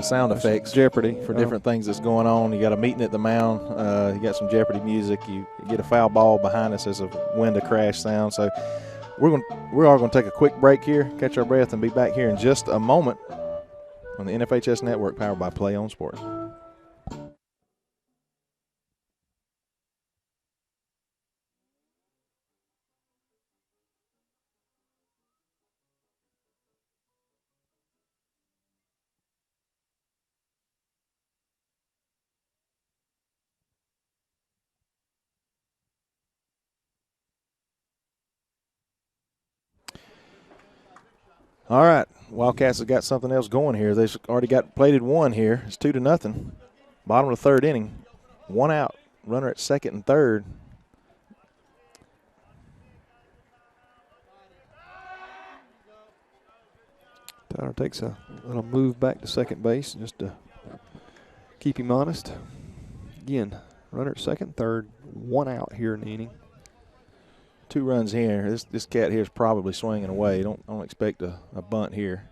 Sound effects. Jeopardy for different things that's going on. You got a meeting at the mound. You got some Jeopardy music. You get a foul ball behind us as a window crash sound. So we're all going to take a quick break here, catch our breath, and be back here in just a moment on the NFHS Network, powered by Play On Sports. All right, Wildcats have got something else going here. They've already got plated 1 here. It's 2-0. Bottom of the third inning. 1 out. Runner at second and third. Tyler takes a little move back to second base just to keep him honest. Again, runner at second, third, 1 out here in the inning. 2 runs here. This cat here is probably swinging away. Don't expect a bunt here.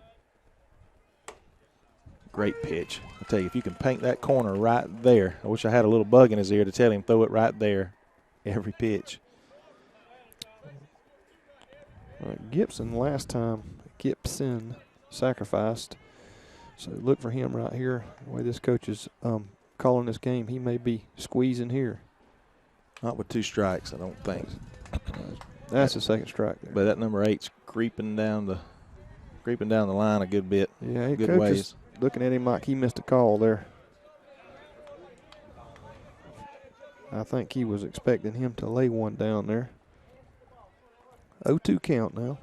Great pitch. I tell you, if you can paint that corner right there, I wish I had a little bug in his ear to tell him throw it right there every pitch. Gibson sacrificed. So look for him right here. The way this coach is calling this game, he may be squeezing here. Not with 2 strikes, I don't think. That's the second strike there. But that number 8's creeping down the line a good bit. Yeah, good coach ways. is looking at him like he missed a call there. I think he was expecting him to lay one down there. 0-2 count now.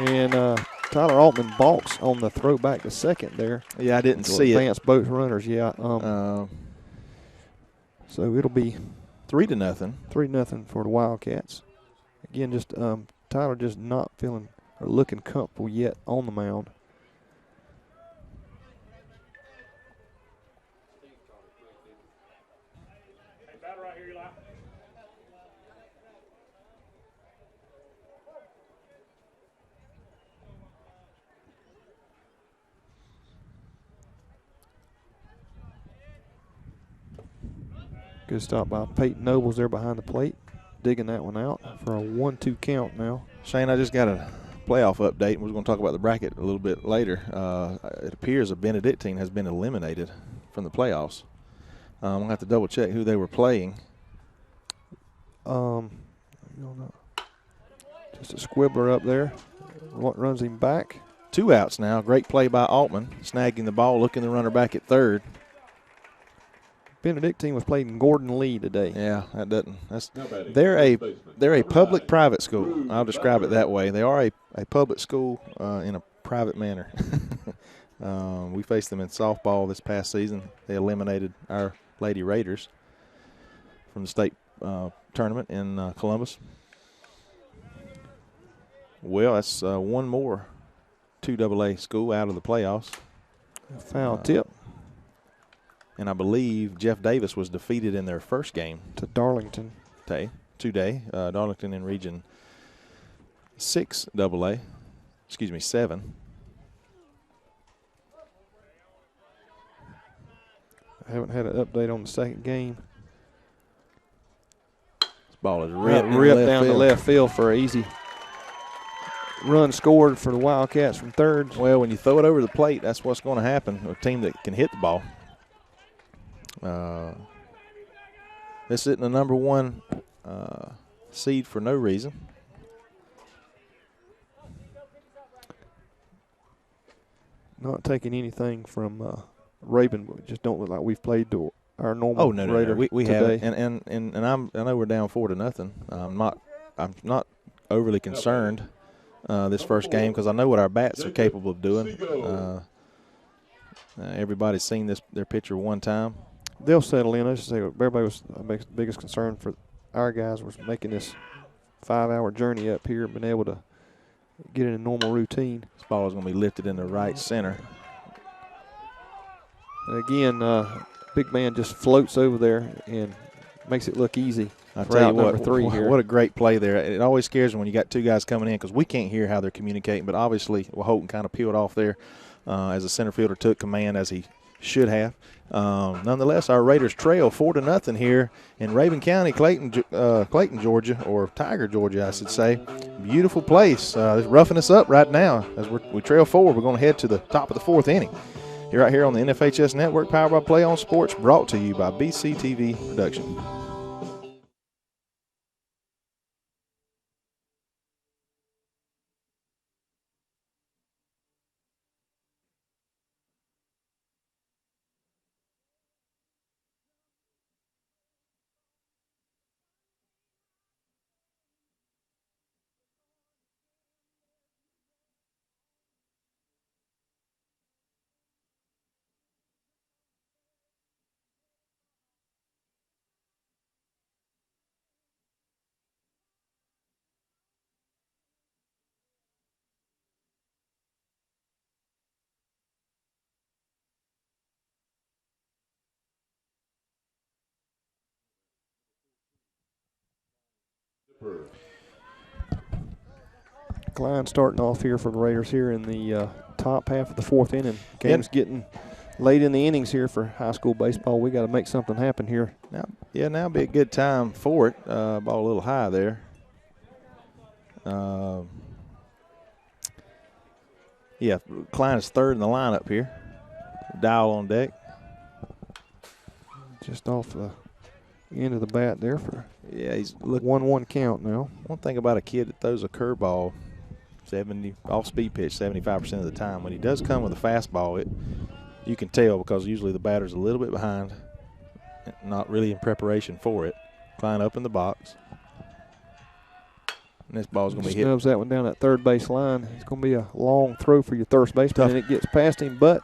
And Tyler Altman balks on the throw back to second there. Yeah, I didn't see advance both runners, yeah. So it'll be 3-0. 3-0 for the Wildcats. Again, just Tyler just not feeling or looking comfortable yet on the mound. Good stop by Peyton Nobles there behind the plate, digging that one out for a 1-2 count now. Shane, I just got a playoff update. We're going to talk about the bracket a little bit later. It appears a Benedictine has been eliminated from the playoffs. I'm going to have to double check who they were playing. Just a squibbler up there. Runs him back. 2 outs now. Great play by Altman, snagging the ball, looking the runner back at third. Benedictine was played in Gordon Lee today. Yeah, that doesn't. They're a public-private school. I'll describe it that way. They are a public school in a private manner. We faced them in softball this past season. They eliminated our Lady Raiders from the state tournament in Columbus. Well, that's one more 2AA school out of the playoffs. A foul tip. And I believe Jeff Davis was defeated in their first game. To Darlington. Today. Darlington in Region 6 AA. 7. I haven't had an update on the second game. This ball is ripped down the left field for an easy run scored for the Wildcats from third. Well, when you throw it over the plate, that's what's going to happen. A team that can hit the ball. This isn't the number 1 seed for no reason. Not taking anything from Rabun, but just don't look like we've played to our normal. Oh no, we haven't. And I know we're down 4-0. I'm not overly concerned this first game because I know what our bats are capable of doing. Everybody's seen their pitcher one time. They'll settle in. I just say everybody was the biggest concern for our guys was making this 5-hour journey up here and being able to get in a normal routine. This ball is going to be lifted in the right center. And again, big man just floats over there and makes it look easy. I'll tell you what, number 3 here. What a great play there. It always scares me when you got 2 guys coming in because we can't hear how they're communicating, but obviously Houghton kind of peeled off there as the center fielder took command as he should have. Nonetheless, our Raiders trail 4-0 here in Rabun County, Clayton, Georgia, or Tiger, Georgia, I should say. Beautiful place. It's roughing us up right now as we trail forward. We're going to head to the top of the 4th inning. You're right here on the NFHS Network, powered by Play On Sports, brought to you by BCTV Production. Klein starting off here for the Raiders here in the top half of the 4th inning. Game's getting late in the innings here for high school baseball. We got to make something happen here. Now be a good time for it. Ball a little high there. Klein is third in the lineup here. Dial on deck. Just off the end of the bat there for he's look 1-1 count now. One thing about a kid that throws a curveball 70 off-speed pitch 75% of the time, when he does come with a fastball, you can tell because usually the batter's a little bit behind, not really in preparation for it. Klein up in the box. And this ball's going to be hit. Snubs that one down that third base line. It's going to be a long throw for your first baseman, Tough. and it gets past him, but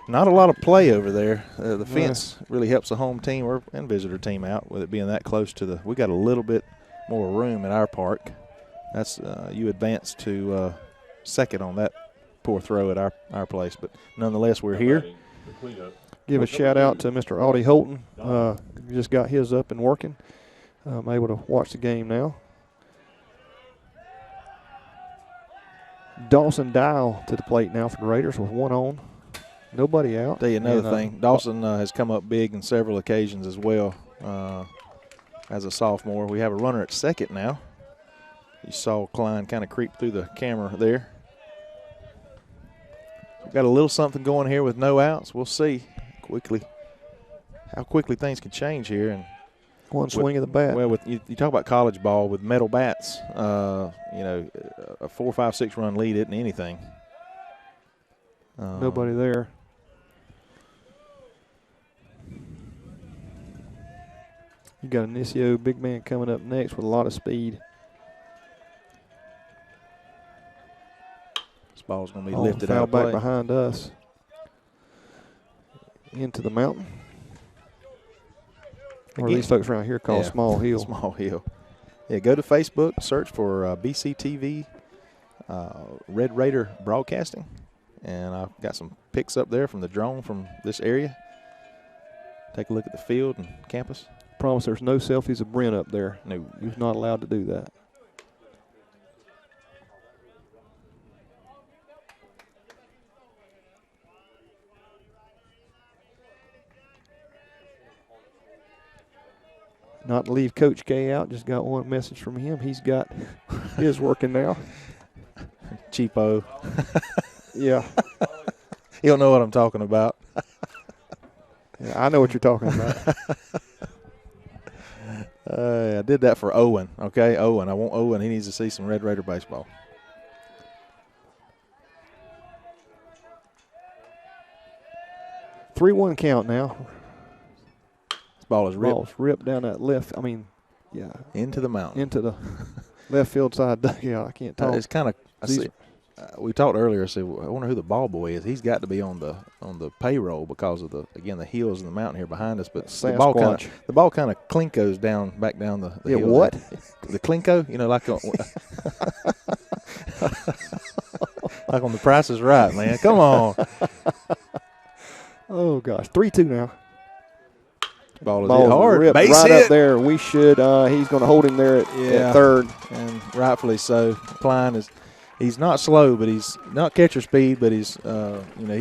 Not a lot of play over there. The fence really helps the home team and visitor team out with it being that close to the – we got a little bit more room at our park. That's you advance to second on that poor throw at our place. But nonetheless, we're here. give a shout out to Mr. Audie Holton. Just got his up and working. I'm able to watch the game now. Dawson Dial to the plate now for the Raiders with one on. Nobody out. Tell you another thing. Dawson has come up big on several occasions as well as a sophomore. We have a runner at second now. You saw Klein kind of creep through the camera there. We've got a little something going here with no outs. We'll see how quickly things can change here. And one swing of the bat. Well, you talk about college ball with metal bats. A 4, 5, 6 run lead isn't anything. Nobody there. You got Inicio, big man, coming up next with a lot of speed. This ball's going to be lifted foul out of play. back behind us. Into the mountain. Or these folks around here call Small Hill. Small Hill. Yeah, go to Facebook, search for BCTV Red Raider Broadcasting. And I've got some pics up there from the drone from this area. Take a look at the field and campus. Promise there's no selfies of Brent up there. No. You're not allowed to do that. Not to leave Coach K out, just got one message from him. He's got his working now. Cheapo. Yeah. You don't know what I'm talking about. Yeah, I know what you're talking about. I did that for Owen, okay? Owen. I want Owen. He needs to see some Red Raider baseball. Three-one count now. This ball is ripped. Ball's ripped down that left. I mean, yeah. Into the mountain. Into the left field side. Yeah, I can't talk. It's kind of we talked earlier. I said, I wonder who the ball boy is. He's got to be on the payroll because of the hills and the mountain here behind us. But the ball kind of clinkos back down the hill. Yeah, what? The clinko, like like on The Price is Right, man. Come on. Oh gosh, 3-2 now. Ball is hit hard. Ripped Base right hit. Up there. We should. He's going to hold him there at third, and rightfully so. Klein he's not slow, but he's not catcher speed, but he's he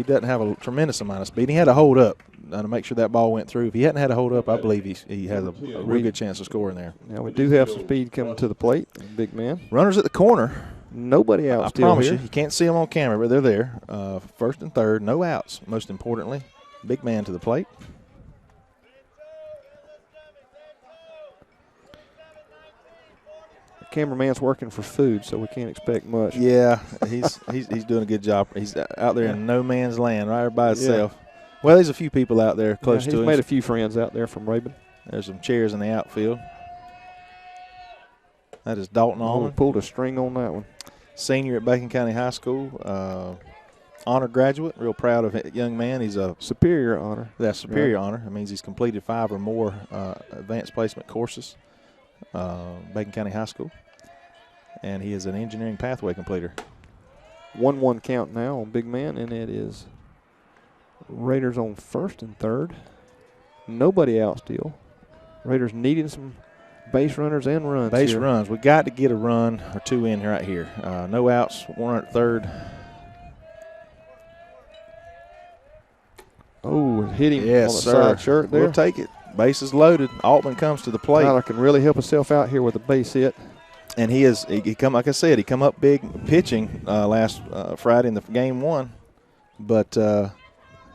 doesn't have a tremendous amount of speed. He had to hold up to make sure that ball went through. If he hadn't had to hold up, I believe he has a really good chance of scoring there. Now we do have some speed coming to the plate. Big man. Runners at the corner. Nobody out. I promise you can't see them on camera, but they're there. First and third, no outs. Most importantly, big man to the plate. Cameraman's working for food, so we can't expect much. Yeah, he's doing a good job. He's out there in no man's land, right by himself. Yeah. Well, there's a few people out there close to him. He's made a few friends out there from Rabun. There's some chairs in the outfield. That is Dalton Allman. Pulled a string on that one. Senior at Bacon County High School. Honor graduate. Real proud of that young man. He's a superior honor. That's superior honor. That means he's completed 5 or more advanced placement courses. Bacon County High School. And he is an engineering pathway completer. 1-1 count now on big man, and it is Raiders on first and third. Nobody out still. Raiders needing some base runners and runs. Base runs. We got to get a run or 2 in right here. No outs. 1 at third. Oh, hit him on the side shirt there. We'll take it. Bases loaded. Altman comes to the plate. Tyler can really help himself out here with a base hit. And he come like I said, he come up big pitching last Friday in the game 1, but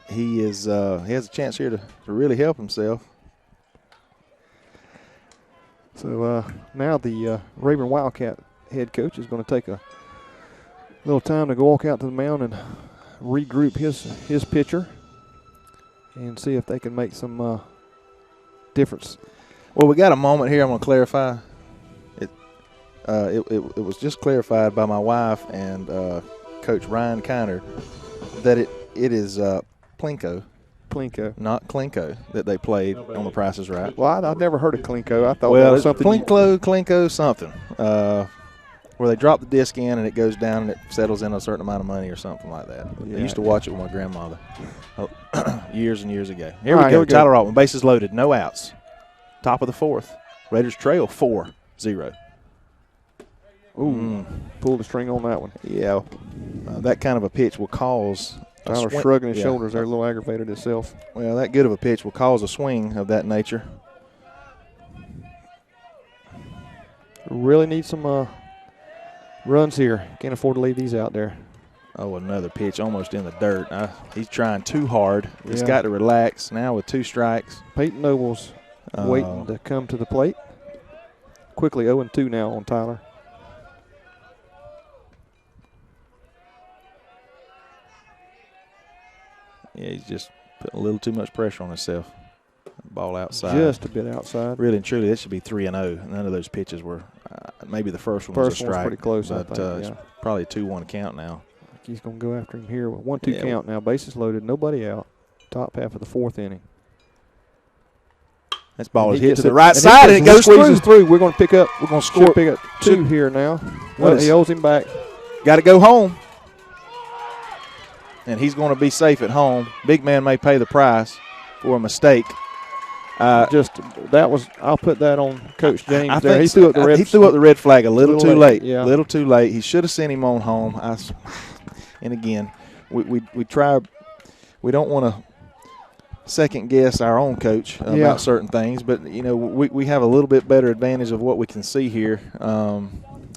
he has a chance here to really help himself. So now the Rabun Wildcat head coach is going to take a little time to go walk out to the mound and regroup his pitcher and see if they can make some difference. Well, we got a moment here. I'm going to clarify. it was just clarified by my wife and Coach Ryan Kiner that it is Plinko, not Klinko, that they played on The Price is Right. Well, I've never heard of Klinko. I thought that Well, was it's something. Klinko something, where they drop the disc in and it goes down and it settles in a certain amount of money or something like that. I used to watch it with my grandmother years and years ago. Here we go. Tyler Altman, bases loaded, no outs. Top of the fourth. Raiders trail 4-0. Ooh, pulled the string on that one. Yeah, that kind of a pitch will cause Tyler shrugging his shoulders there, a little aggravated himself. Well, that good of a pitch will cause a swing of that nature. Really need some runs here. Can't afford to leave these out there. Oh, another pitch almost in the dirt. He's trying too hard. He's got to relax now with 2 strikes. Peyton Noble's waiting to come to the plate. Quickly 0-2 now on Tyler. Yeah, he's just putting a little too much pressure on himself. Ball outside. Just a bit outside. Really and truly, this should be 3-0. None of those pitches were. Maybe the first one was a strike. First one's pretty close, but I think. It's probably a 2-1 count now. He's going to go after him here with 1-2 count now. Bases loaded, nobody out. Top half of the 4th inning. This ball is hit to the right side and it goes through. We're going to pick up. We're going to score. Pick up 2 here now. He holds him back. Got to go home. And he's going to be safe at home. Big man may pay the price for a mistake. I'll put that on Coach James there. He threw up the red flag a little too late. Yeah. A little too late. He should have sent him on home. And again, we try. We don't want to second guess our own coach about certain things, but we have a little bit better advantage of what we can see here.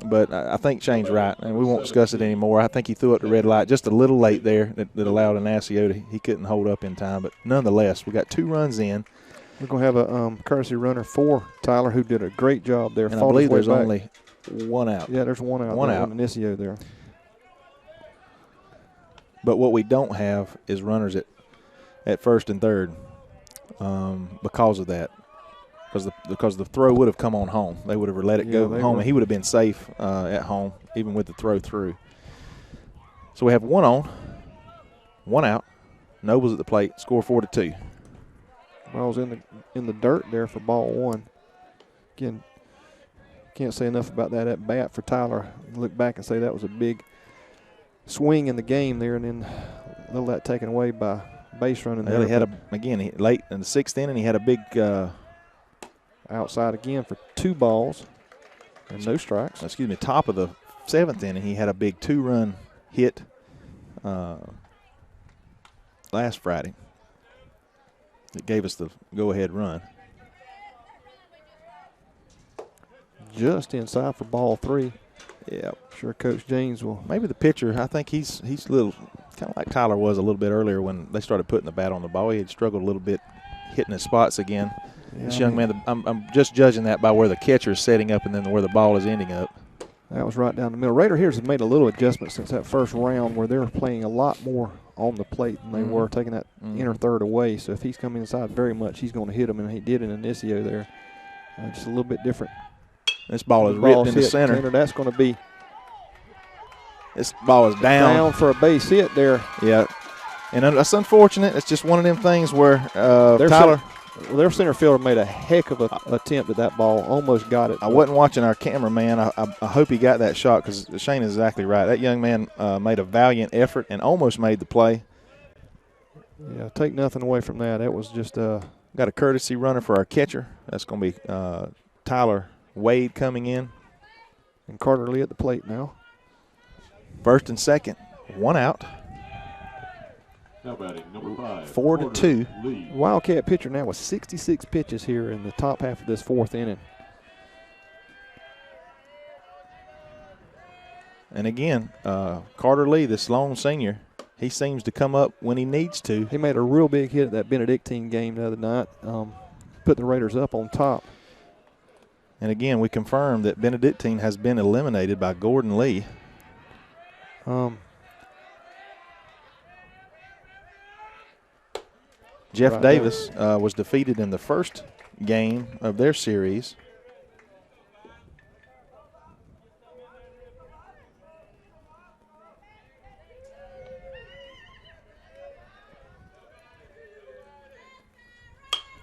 But I think Shane's right, and we won't discuss it anymore. I think he threw up the red light just a little late there that allowed Ignacio he couldn't hold up in time. But nonetheless, we got 2 runs in. We're going to have a courtesy runner for Tyler, who did a great job there. And I believe there's only 1 out. Yeah, there's 1 out. One out. Ignacio there. But what we don't have is runners at first and third because of that. Because the throw would have come on home. They would have let it go home, and he would have been safe at home, even with the throw through. So we have 1 on, 1 out. Noble's at the plate. Score 4-2. Ball's in the dirt there for ball 1. Again, can't say enough about that at bat for Tyler. Look back and say that was a big swing in the game there, and then a little that taken away by base running there. He had late in the 6th inning, he had a big outside again for 2 balls and no strikes. Top of the 7th inning, he had a big 2-run hit last Friday. It gave us the go-ahead run. Just inside for ball 3. Yeah, sure Coach James will. Maybe the pitcher, I think he's a little, kind of like Tyler was a little bit earlier when they started putting the bat on the ball. He had struggled a little bit hitting his spots again. Yeah, this young man, I'm just judging that by where the catcher is setting up and then where the ball is ending up. That was right down the middle. Raider Hears have made a little adjustment since that first round where they were playing a lot more on the plate than they were, taking that inner third away. So if he's coming inside very much, he's going to hit him, and he did in Inicio there. Just a little bit different. This ball is ripped in the center. That's going to be. This ball is down. Down for a base hit there. Yeah. And that's unfortunate. It's just one of them things where Tyler. Their center fielder made a heck of an attempt at that ball. Almost got it. I wasn't watching our cameraman. I hope he got that shot because Shane is exactly right. That young man made a valiant effort and almost made the play. Yeah, take nothing away from that. That was just got a courtesy runner for our catcher. That's going to be Tyler Wade coming in. And Carter Lee at the plate now. First and second, 1 out. Now batting, number 5. 4-2. Wildcat pitcher now with 66 pitches here in the top half of this 4th inning. And again, Carter Lee, this lone senior, he seems to come up when he needs to. He made a real big hit at that Benedictine game the other night, put the Raiders up on top. And again, we confirmed that Benedictine has been eliminated by Gordon Lee. Jeff Davis was defeated in the first game of their series.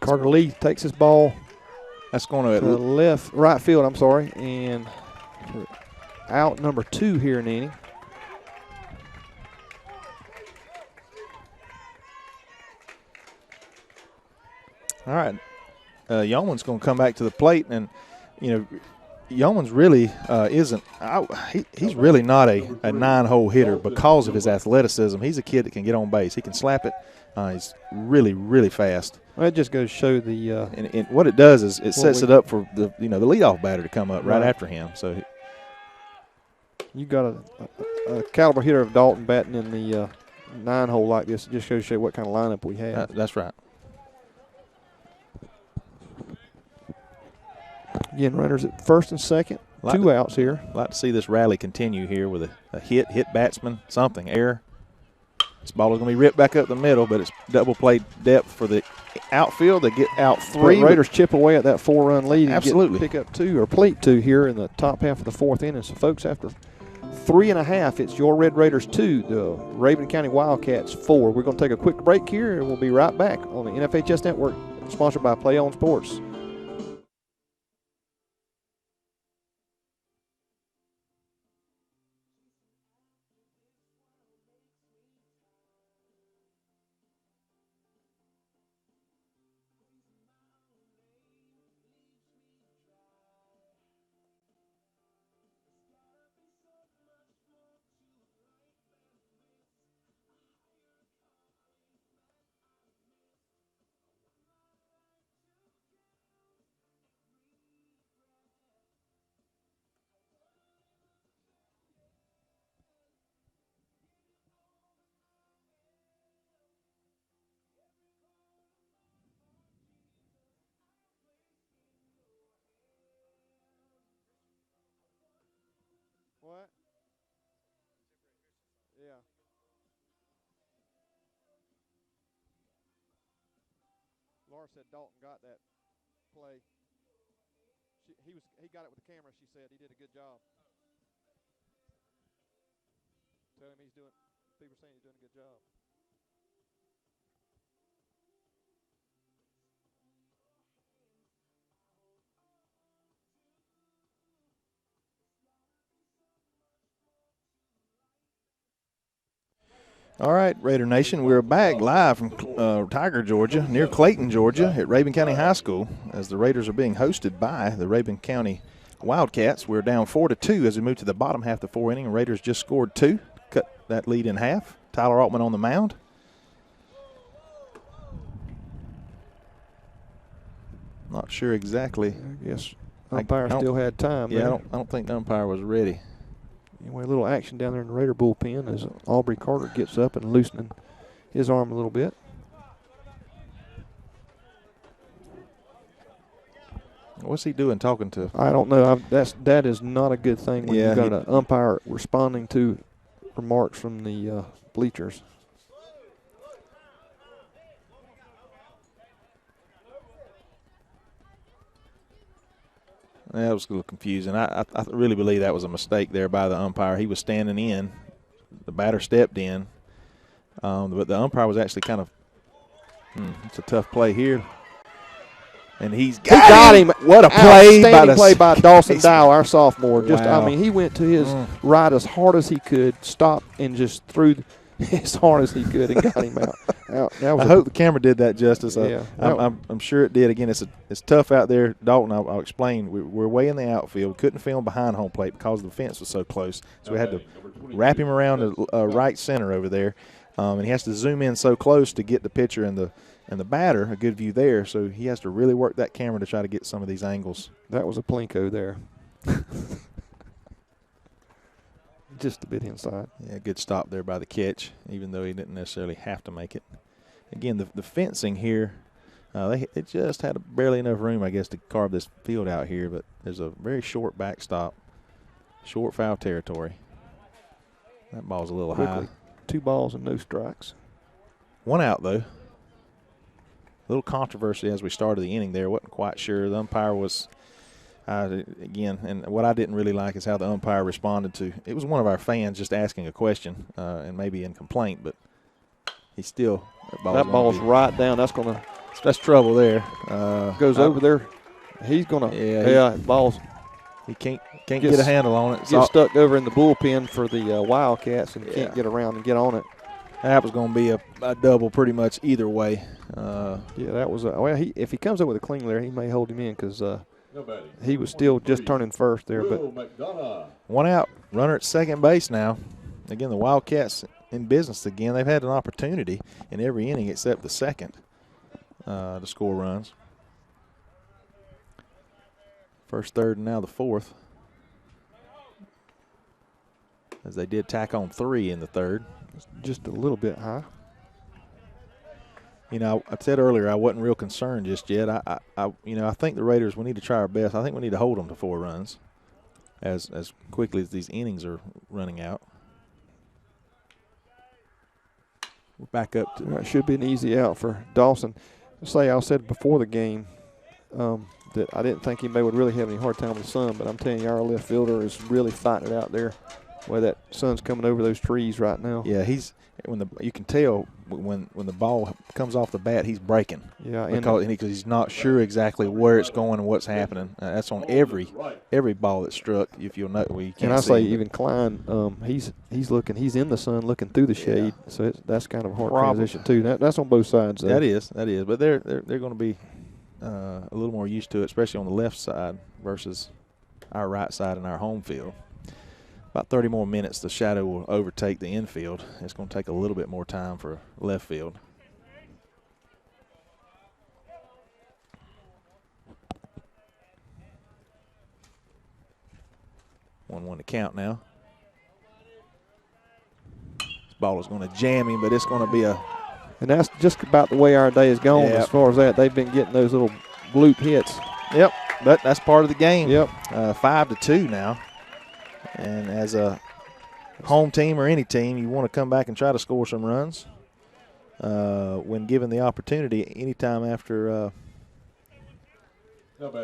Carter Lee takes his ball That's going to right field, I'm sorry, and out number 2 here in the inning. All right. Yeoman's going to come back to the plate, and, Yeoman's really isn't he's really not a 9-hole hitter because of his athleticism. He's a kid that can get on base. He can slap it. He's really, really fast. Well, that just goes to show the and what it does is it sets it up for the leadoff batter to come up right after him. So you got a caliber hitter of Dalton batting in the 9-hole like this. It just goes to show what kind of lineup we have. That's right. Again, runners at first and second. 2 outs here. Like to see this rally continue here with a hit batsman, something, error. This ball is going to be ripped back up the middle, but it's double play depth for the outfield. They get out 3. The Raiders chip away at that 4-run lead. Absolutely. Pick up 2 or plate 2 here in the top half of the 4th inning. So, folks, after 3.5, it's your Red Raiders 2, the Rabun County Wildcats 4. We're going to take a quick break here, and we'll be right back on the NFHS Network, sponsored by Play On Sports. What? Yeah. Laura said Dalton got that play. He got it with the camera. She said he did a good job. Tell him people are saying he's doing a good job. All right, Raider Nation, we're back live from Tiger, Georgia, near Clayton, Georgia, at Rabun County High School, as the Raiders are being hosted by the Rabun County Wildcats. We're down 4-2 as we move to the bottom half of the 4th inning. Raiders just scored 2, cut that lead in half. Tyler Altman on the mound. Not sure exactly. I guess umpire still had time. Yeah, there. I don't think the umpire was ready. Anyway, a little action down there in the Raider bullpen as Aubrey Carter gets up and loosening his arm a little bit. What's he doing talking to? I don't know. That is not a good thing when you've got an umpire responding to remarks from the bleachers. That was a little confusing. I really believe that was a mistake there by the umpire. He was standing in. The batter stepped in. But the umpire was actually kind of it's a tough play here. And he got him. What a play. Outstanding play by Dawson Dial, our sophomore. Wow. He went to his right as hard as he could, stopped, and just threw as hard as he could and got him out. I hope the camera did that justice. Yeah. I'm sure it did. Again, it's tough out there. Dalton, I'll explain. We're way in the outfield. Couldn't film behind home plate because the fence was so close. So we had to wrap him around the right center over there. And he has to zoom in so close to get the pitcher and the batter a good view there. So he has to really work that camera to try to get some of these angles. That was a plinko there. Just a bit inside. Yeah, good stop there by the catch, even though he didn't necessarily have to make it. Again, the fencing here, they just had barely enough room, I guess, to carve this field out here, but there's a very short backstop, short foul territory. That ball's a little high. 2 balls and no strikes. 1 out, though. A little controversy as we started the inning there. Wasn't quite sure. The umpire was again, and what I didn't really like is how the umpire responded to. It was one of our fans just asking a question and maybe in complaint, but he still. That ball's right down. That's going to That's trouble there. Goes over there. He's gonna. Yeah, balls. He can't get a handle on it. Gets stuck over in the bullpen for the Wildcats and can't get around and get on it. That was going to be a double pretty much either way. Yeah, that was if he comes up with a clean there, he may hold him in because he was still just turning first there. But 1 out, runner at second base now. Again, the Wildcats in business again. They've had an opportunity in every inning except the second to score runs. First, third, and now the fourth. As they did tack on 3 in the third. Just a little bit high. You know, I said earlier I wasn't real concerned just yet. I think the Raiders, we need to try our best. I think we need to hold them to 4 runs as quickly as these innings are running out. We're back up to it. Should be an easy out for Dawson. I said before the game that I didn't think anybody would really have any hard time with the sun, but I'm telling you, our left fielder is really fighting it out there. Where that sun's coming over those trees right now. Yeah, you can tell when the ball comes off the bat, he's breaking. Yeah, because he's not sure exactly where it's going and what's happening. That's on every ball that's struck. If you'll note, you can't. And I say even Klein, he's in the sun, looking through the shade. Yeah. So that's kind of a hard transition too. That's on both sides. Though. That is. But they're going to be a little more used to it, especially on the left side versus our right side in our home field. About 30 more minutes, the shadow will overtake the infield. It's going to take a little bit more time for left field. One to count now. This ball is going to jam him, but it's going to be a... And that's just about the way our day is going as far as that. They've been getting those little bloop hits. Yep, that's part of the game. Yep. 5-2 now. And as a home team or any team, you want to come back and try to score some runs when given the opportunity anytime after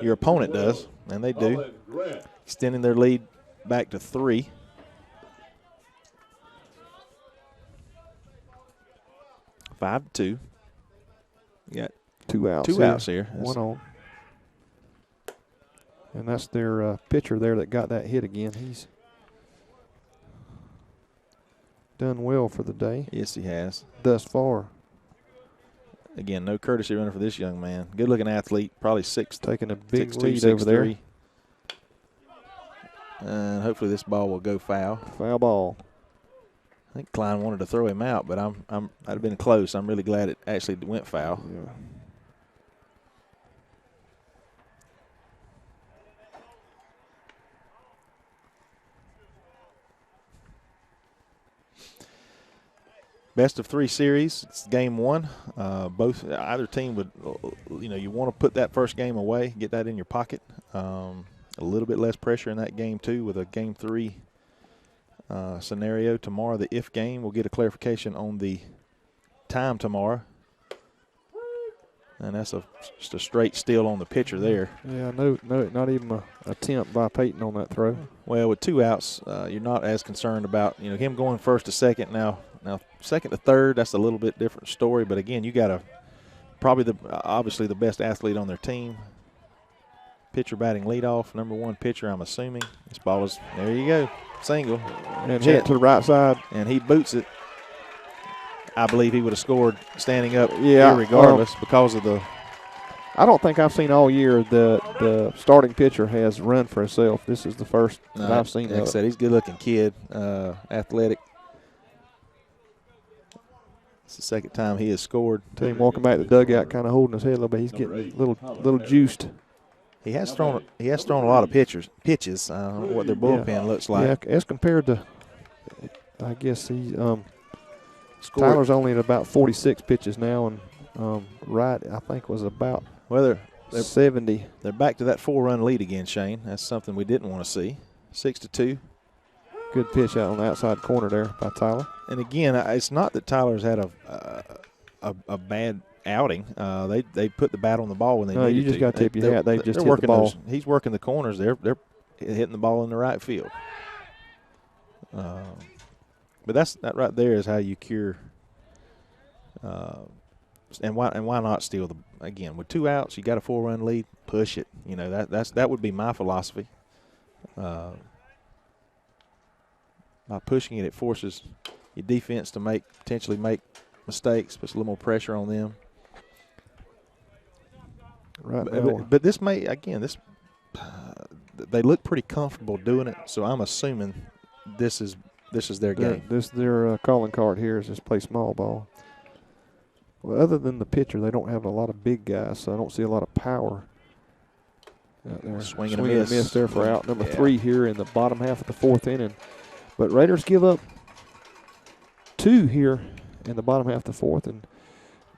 your opponent does, and they do, extending their lead back to 3. Five to 2. You got 2 outs. 2 outs here. One on. And that's their pitcher there that got that hit again. He's done well for the day. Yes, he has. Thus far. Again, no courtesy runner for this young man. Good-looking athlete, probably 6'. Taking a big 6'2", lead 6'3". over there. And hopefully this ball will go foul. Foul ball. I think Klein wanted to throw him out, but I'd have been close. I'm really glad it actually went foul. Yeah. Best of 3 series. It's game 1. Either team would, you want to put that first game away, get that in your pocket. A little bit less pressure in that game 2 with a game 3 scenario tomorrow. The if game, we'll get a clarification on the time tomorrow. And that's just a straight steal on the pitcher there. Yeah, no, not even an attempt by Peyton on that throw. Well, with 2 outs, you're not as concerned about him going first to second. Now second to third, that's a little bit different story. But again, you got obviously the best athlete on their team. Pitcher batting leadoff, number 1 pitcher, I'm assuming. This ball is, there you go, single. And hit it to the right side. And he boots it. I believe he would have scored standing up regardless because of the. I don't think I've seen all year the starting pitcher has run for himself. This is the first that I've seen. Like I said, he's a good-looking kid, athletic. It's the second time he has scored. Tell him walking back to the dugout, kind of holding his head a little bit. He's getting a little juiced. He has thrown a lot of pitches. I don't know what their bullpen looks like. Yeah, as compared to, I guess he's Tyler's only at about 46 pitches now, and Wright I think was about they're 70. They're back to that 4-run lead again, Shane. That's something we didn't want to see. 6-2. Good pitch out on the outside corner there by Tyler. And again, it's not that Tyler's had a bad outing. They put the bat on the ball when they needed to. You just got to tip your hat. They just hit the ball. He's working the corners. They're hitting the ball in the right field. But that right there is how you cure And why not steal the again with 2 outs? You got a 4-run lead. Push it. You know that would be my philosophy. By pushing it, it forces your defense to potentially make mistakes, puts a little more pressure on them. Right. But this may they look pretty comfortable doing it. So I'm assuming this is their game. Their calling card here is just play small ball. Well, other than the pitcher, they don't have a lot of big guys, so I don't see a lot of power out there. Swing and a miss there for out number 3 here in the bottom half of the 4th inning. But Raiders give up 2 here in the bottom half of the 4th and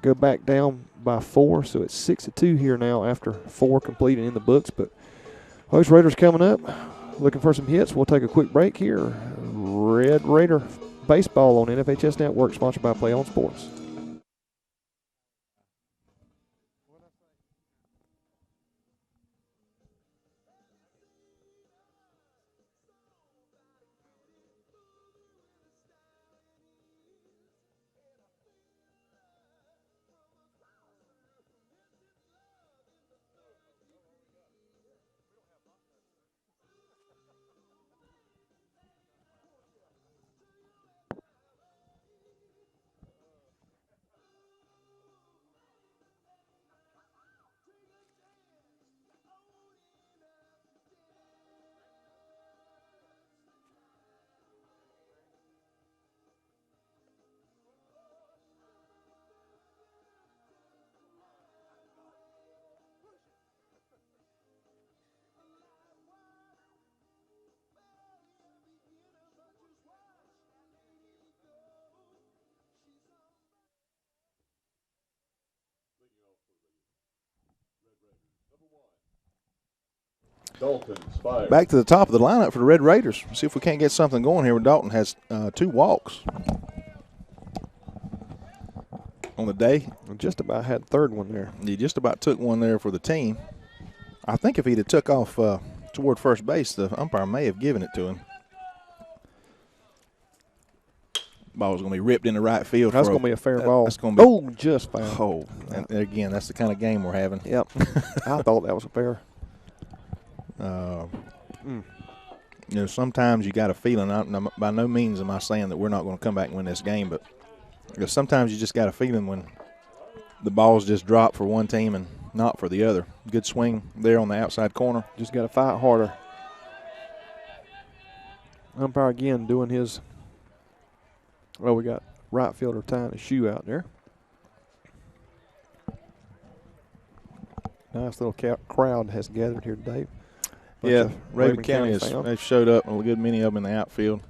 go back down by 4. So it's 6-2 here now after 4 completed in the books. But those Raiders coming up, looking for some hits. We'll take a quick break here. Red Raider Baseball on NFHS Network, sponsored by Play On Sports. Back to the top of the lineup for the Red Raiders. See if we can't get something going here. Dalton has 2 walks on the day. Just about had 3rd one there. He just about took one there for the team. I think if he'd have took off toward first base, the umpire may have given it to him. Ball was going to be ripped into right field. That's going to be a fair ball. That's going to be just foul. And again, that's the kind of game we're having. Yep. I thought that was a fair. You know, sometimes you got a feeling. By no means am I saying that we're not going to come back and win this game, but because sometimes you just got a feeling when the balls just drop for one team and not for the other. Good swing there on the outside corner. Just got to fight harder. Umpire again doing his. Well, we got right fielder tying his shoe out there. Nice little crowd has gathered here today. Yeah, Rabun County they've showed up, a good many of them in the outfield.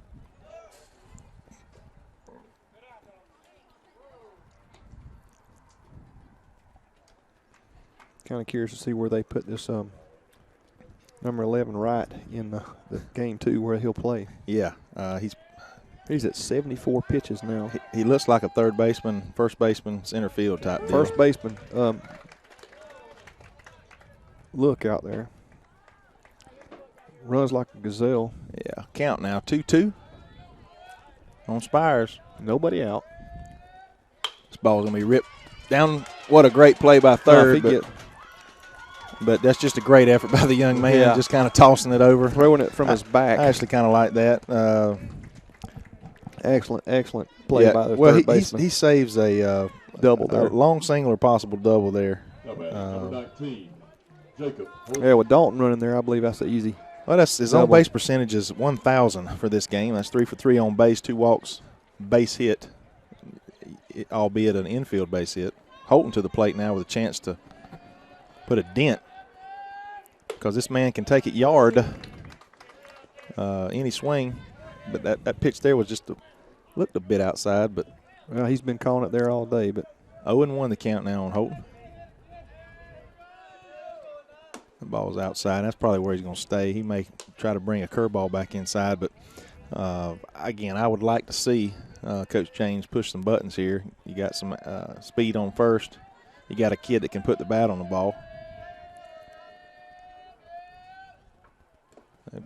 Kind of curious to see where they put this number 11 right in the game 2 where he'll play. Yeah, he's at 74 pitches now. He looks like a third baseman, first baseman, center field type deal. First baseman. Look out there. Runs like a gazelle. Yeah, count now, 2-2 on Spires. Nobody out. This ball's going to be ripped down. What a great play by third. But that's just a great effort by the young man, just kind of tossing it over. Throwing it from his back. I actually kind of like that. Excellent play by the third baseman. He saves a double there. A long single or possible double there. Number 19, Jacob. Yeah, with Dalton running there, I believe that's the easy. Well, that's his on base percentage is 1,000 for this game. That's 3 for 3 on base, 2 walks, base hit, albeit an infield base hit. Holton to the plate now with a chance to put a dent because this man can take it yard any swing. But that pitch there was looked a bit outside. But well, he's been calling it there all day. But 0-1 the count now on Holton. The ball's outside. That's probably where he's going to stay. He may try to bring a curveball back inside. But, again, I would like to see Coach James push some buttons here. You got some speed on first. You got a kid that can put the bat on the ball.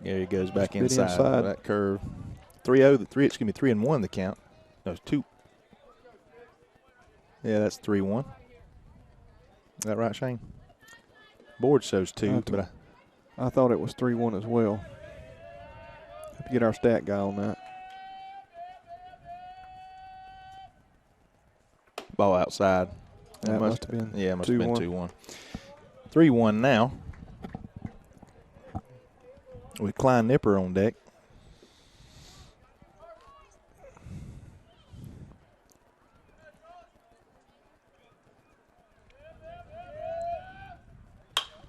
There he goes back inside. That curve. 3-1 the count. No, 2. Yeah, that's 3-1. Is that right, Shane? Board shows 2, but I thought it was 3-1 as well. Have to get our stat guy on that. ball outside. That must have been yeah, it must have been 2-1. 2-1. 3-1 now. With Klein Nipper on deck.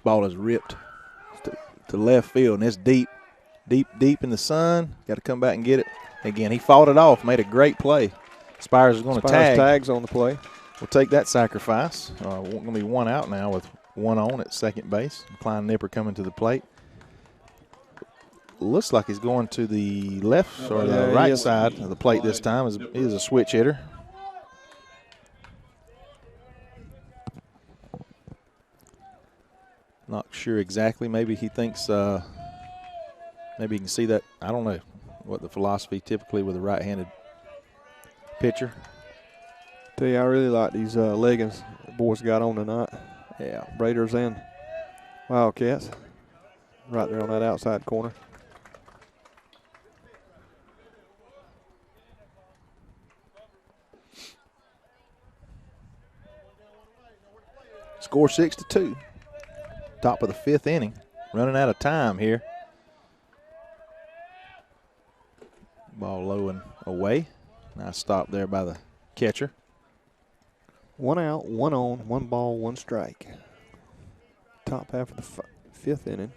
Ball is ripped to left field, and it's deep in the sun. Got to come back and get it. Again, he fought it off, made a great play. Spires is going to tag. Tags on the play. We'll take that sacrifice. Going to be 1 out now with 1 on at second base. Klein Nipper coming to the plate. Looks like he's going to the left or the right side of the plate this time. He is a switch hitter. Not sure exactly. Maybe he thinks maybe he can see that. I don't know what the philosophy typically with a right-handed pitcher. Tell you, I really like these leggings the boys got on tonight. Yeah. Raiders and Wildcats. Right there on that outside corner. Score 6-2. Top of the 5th inning. Running out of time here. Ball low and away. Nice stop there by the catcher. 1 out, 1 on, 1 ball, 1 strike. Top half of the 5th inning.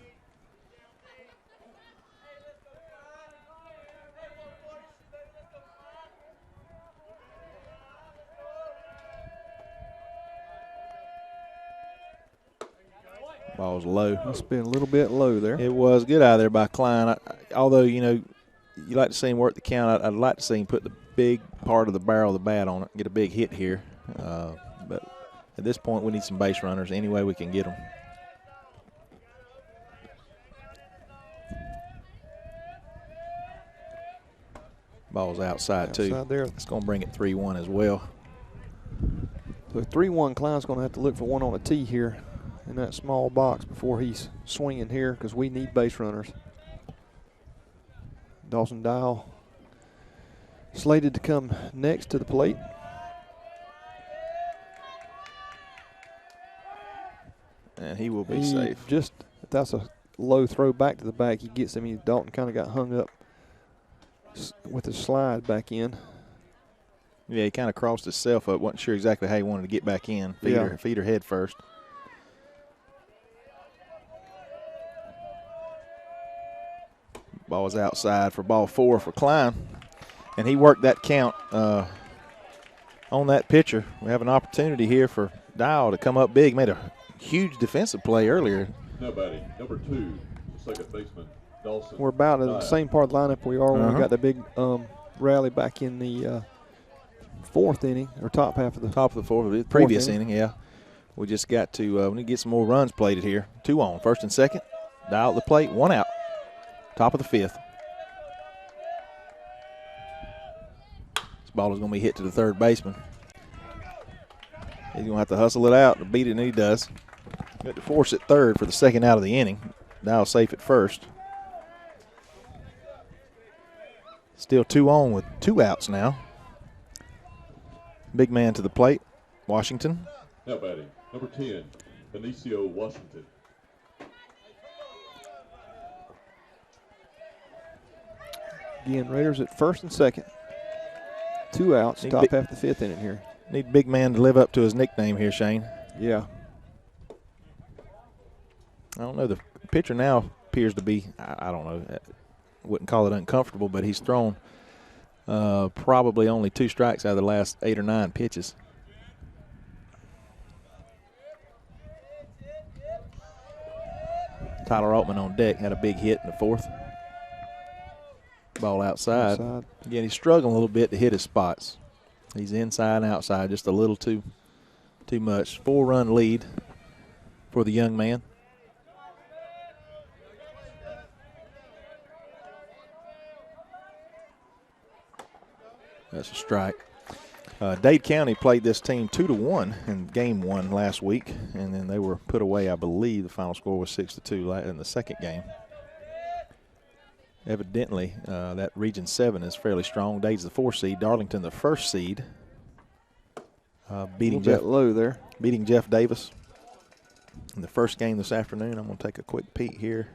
Ball's low. Must have been a little bit low there. It was good out of there by Klein. Although, you know, you like to see him work the count. I'd like to see him put the big part of the barrel of the bat on it, get a big hit here. But at this point, we need some base runners any way we can get them. Ball's outside too. There. It's going to bring it 3-1 as well. So 3-1, Klein's going to have to look for one on a tee here in that small box before he's swinging here because we need base runners. Dawson Dial slated to come next to the plate. And he will be safe. Just, if that's a low throw back to the back, he gets him. Dalton kind of got hung up with his slide back in. Yeah, he kind of crossed himself up. Wasn't sure exactly how he wanted to get back in. Feeder head first. Ball was outside for ball 4 for Klein. And he worked that count on that pitcher. We have an opportunity here for Dial to come up big. Made a huge defensive play earlier. Nobody. Number 2, the second baseman, Dawson. We're about in the same part of the lineup we are when we got the big rally back in the 4th inning, or top half of the 4th, the previous inning, yeah. We just got to we need to get some more runs plated here. 2 on, first and second. Dial at the plate, 1 out. Top of the 5th. This ball is going to be hit to the third baseman. He's going to have to hustle it out to beat it, and he does. Got to force it third for the second out of the inning. Dial safe at first. Still 2 on with 2 outs now. Big man to the plate, Washington. Now batting, number 10, Benicio Washington. Again, Raiders at first and second. 2 outs, top half the 5th inning here. Need big man to live up to his nickname here, Shane. Yeah. I don't know. The pitcher now appears to be, I don't know, wouldn't call it uncomfortable, but he's thrown probably only 2 strikes out of the last 8 or 9 pitches. Tyler Altman on deck, had a big hit in the 4th. Ball outside. Again, he's struggling a little bit to hit his spots. He's inside and outside just a little too much. 4-run lead for the young man. That's a strike. Dade County played this team 2-1 in game 1 last week, and then they were put away. I believe the final score was 6-2 in the second game. Evidently, that Region 7 is fairly strong. Dade's the 4 seed, Darlington the 1st seed. Beating Jeff Davis in the first game this afternoon. I'm going to take a quick peek here.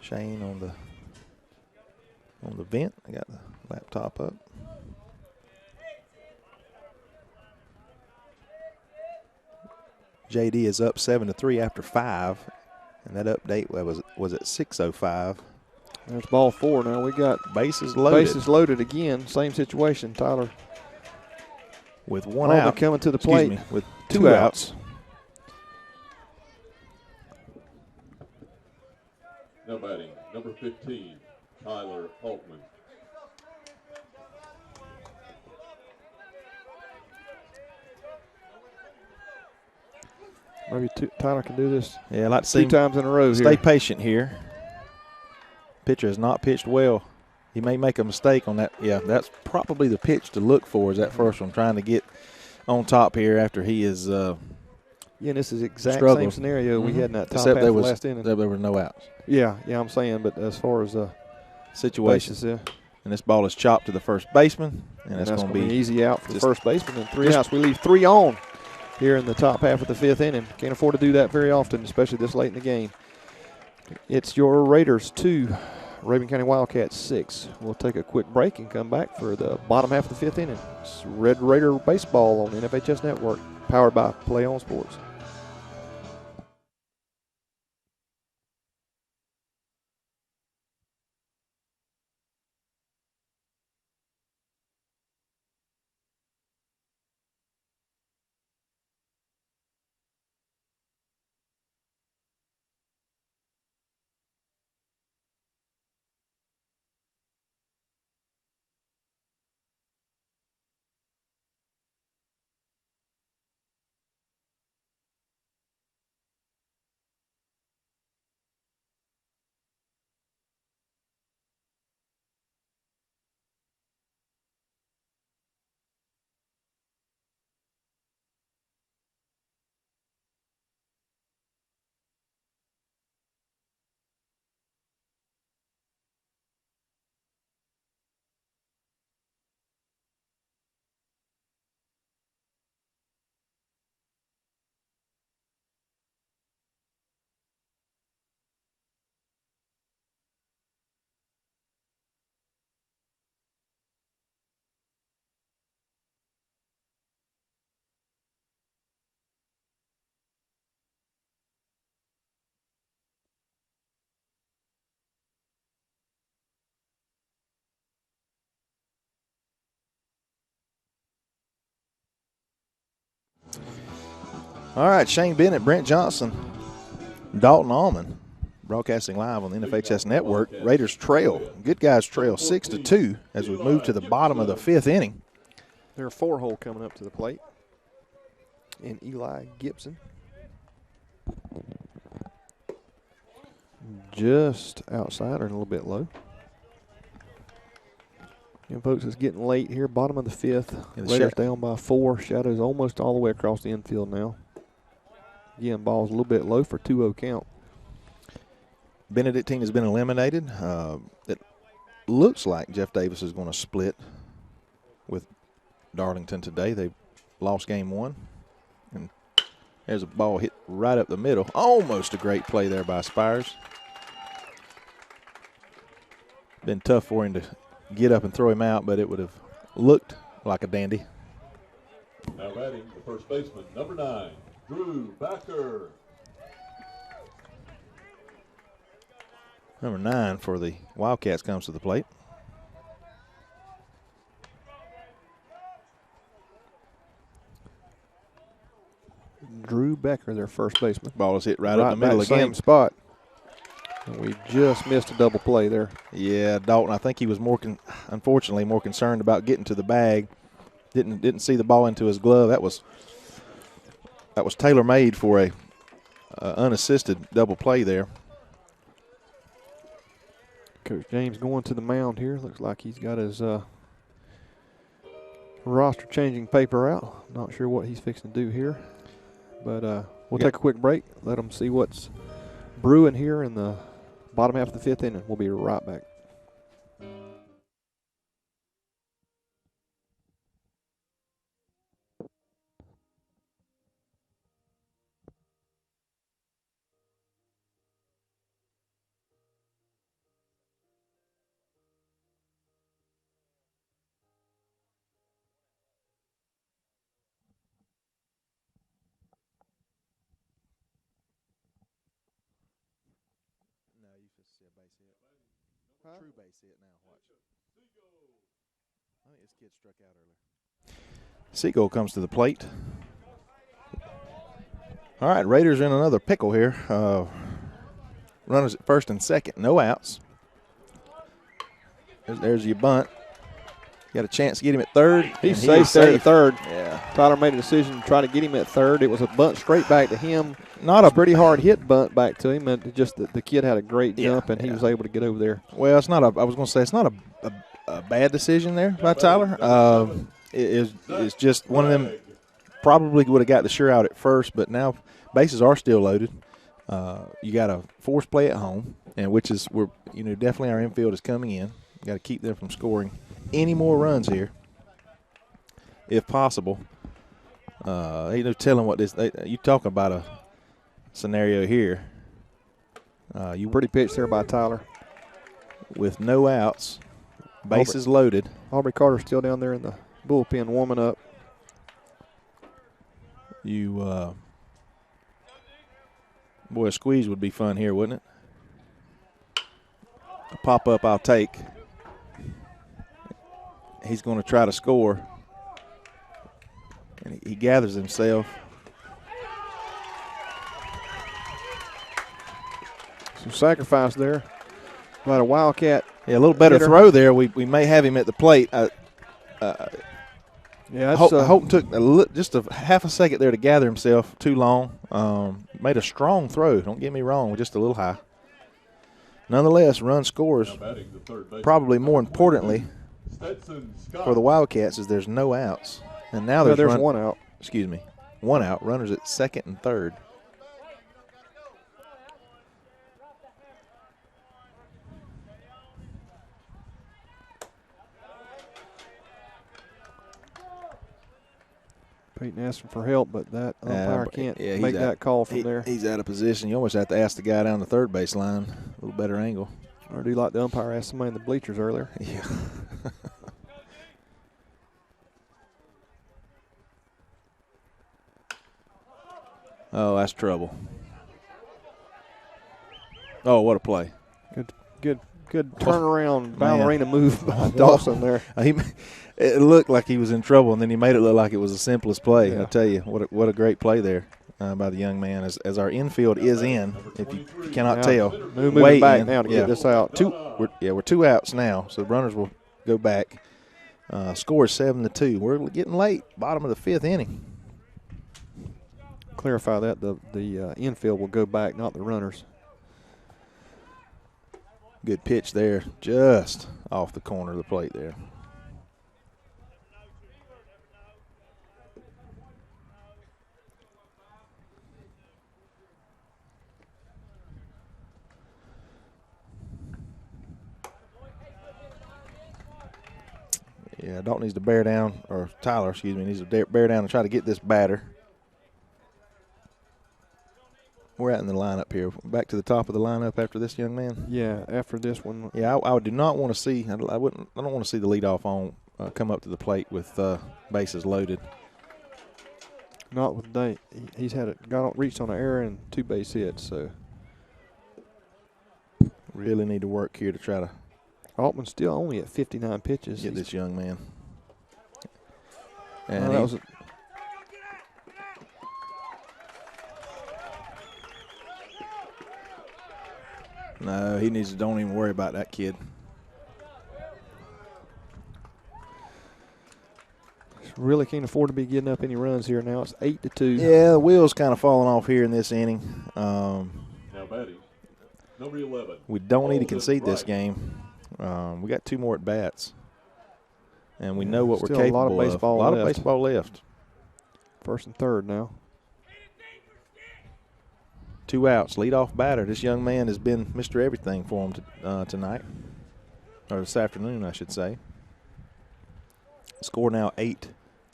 Shane on the vent. I got the laptop up. JD is up 7-3 after 5, and that update was at 6:05. There's ball 4 now. We got bases loaded. Bases loaded again. Same situation, Tyler. With one out. Coming to the plate. Excuse me, with two outs. Now batting, number 15, Tyler Altman. Maybe Tyler can do this. Yeah, I'd like to see 2 times in a row. Stay patient here. Pitcher has not pitched well. He may make a mistake on that. Yeah, that's probably the pitch to look for, is that first one, trying to get on top here after he is yeah, and this is exact struggled. Same scenario we had in that top Except half of last inning. Except there were no outs. Yeah, I'm saying, but as far as situation. Bases, yeah. And this ball is chopped to the first baseman, and that's going to be an easy out for the first baseman. And 3 outs. We leave 3 on here in the top half of the 5th inning. Can't afford to do that very often, especially this late in the game. It's your Raiders 2, Rabun County Wildcats 6. We'll take a quick break and come back for the bottom half of the 5th inning. It's Red Raider Baseball on the NFHS Network, powered by Play On Sports. All right, Shane Bennett, Brent Johnson, Dalton Allman, broadcasting live on the NFHS Network. Raiders trail, Good Guys trail 6-2 as we move to the bottom of the 5th inning. There are 4-hole coming up to the plate. And Eli Gibson. Just outside or a little bit low. And folks, it's getting late here, bottom of the 5th. Raiders down by 4. Shadows almost all the way across the infield now. Again, ball's a little bit low for 2-0 count. Benedictine has been eliminated. It looks like Jeff Davis is going to split with Darlington today. They lost game 1. And there's a ball hit right up the middle. Almost a great play there by Spires. Been tough for him to get up and throw him out, but it would have looked like a dandy. Now batting, the first baseman, number 9, Drew Backer. Number 9 for the Wildcats comes to the plate. Drew Becker, their first baseman. Ball is hit right up the middle again. Same spot. And we just missed a double play there. Yeah, Dalton, I think he was unfortunately more concerned about getting to the bag. Didn't see the ball into his glove. That was tailor-made for a unassisted double play there. Coach James going to the mound here. Looks like he's got his Roster changing paper out. Not sure what he's fixing to do here. But we'll take a quick break. Let them see what's brewing here in the bottom half of the fifth inning. We'll be right back. No, you just see a base hit. True base hit now. Watch. I think this kid struck out earlier. Seagull comes to the plate. All right, Raiders are in another pickle here. Runners at first and second, no outs. There's your bunt. Got a chance to get him at third. He's safe there at third. Yeah. Tyler made a decision to try to get him at third. It was a bunt straight back to him. Not a pretty hard hit bunt back to him, and just the kid had a great jump, and he was able to get over there. Well, it's not a. I was going to say it's not a bad decision there by Tyler. It's just one of them. Probably would have got the sure out at first, but now bases are still loaded. You got a force play at home, and which is where definitely our infield is coming in. Got to keep them from scoring any more runs here, if possible. Ain't no telling what this. You talking about a scenario here. Pretty pitch there by Tyler. With no outs, bases loaded. Aubrey Carter's still down there in the bullpen warming up. Boy, a squeeze would be fun here, wouldn't it? A pop-up I'll take. He's going to try to score. And he gathers himself. Some sacrifice there. About a Wildcat. Yeah, a little better hitter. throw there. We may have him at the plate. Holton took just a half a second there to gather himself. Too long. Made a strong throw. Don't get me wrong, just a little high. Nonetheless, run scores. Probably more importantly for the Wildcats is there's no outs. And now there's one out. Excuse me. One out. Runners at second and third. Peyton asking for help, but that umpire can't make that call from there. He's out of position. You almost have to ask the guy down the third base line. A little better angle. Or do you like the umpire asked somebody in the bleachers earlier? Yeah. Oh, that's trouble. Oh, what a play. Good turnaround ballerina move by Dawson there. It looked like he was in trouble, and then he made it look like it was the simplest play. Yeah. I tell you, what a great play there by the young man. As our infield is in, if you cannot tell, moving back now to get this out. We're 2 outs now, so the runners will go back. Score is 7-2. We're getting late, bottom of the 5th inning. Clarify that the infield will go back, not the runners. Good pitch there, just off the corner of the plate there. Yeah, Dalton needs to bear down, or Tyler, excuse me, needs to bear down and try to get this batter. We're out in the lineup here. Back to the top of the lineup after this young man. Yeah, after this one. Yeah, I do not want to see. I don't want to see the leadoff on come up to the plate with bases loaded. Not with Dave. He's reached on an error and 2 base hits. So really need to work here to try to. Altman's still only at 59 pitches. Get this young man. And that was no, he needs to. Don't even worry about that kid. Really can't afford to be getting up any runs here now. It's 8-2. Yeah, the wheels kind of falling off here in this inning. Now batting, number 11. We don't need to concede this game. We got 2 more at bats. And we know what we're Still capable a lot of baseball A lot left. of baseball left. 1st and 3rd now. 2 outs. Leadoff batter. This young man has been Mr. Everything for him tonight. Or this afternoon, I should say. Score now 8.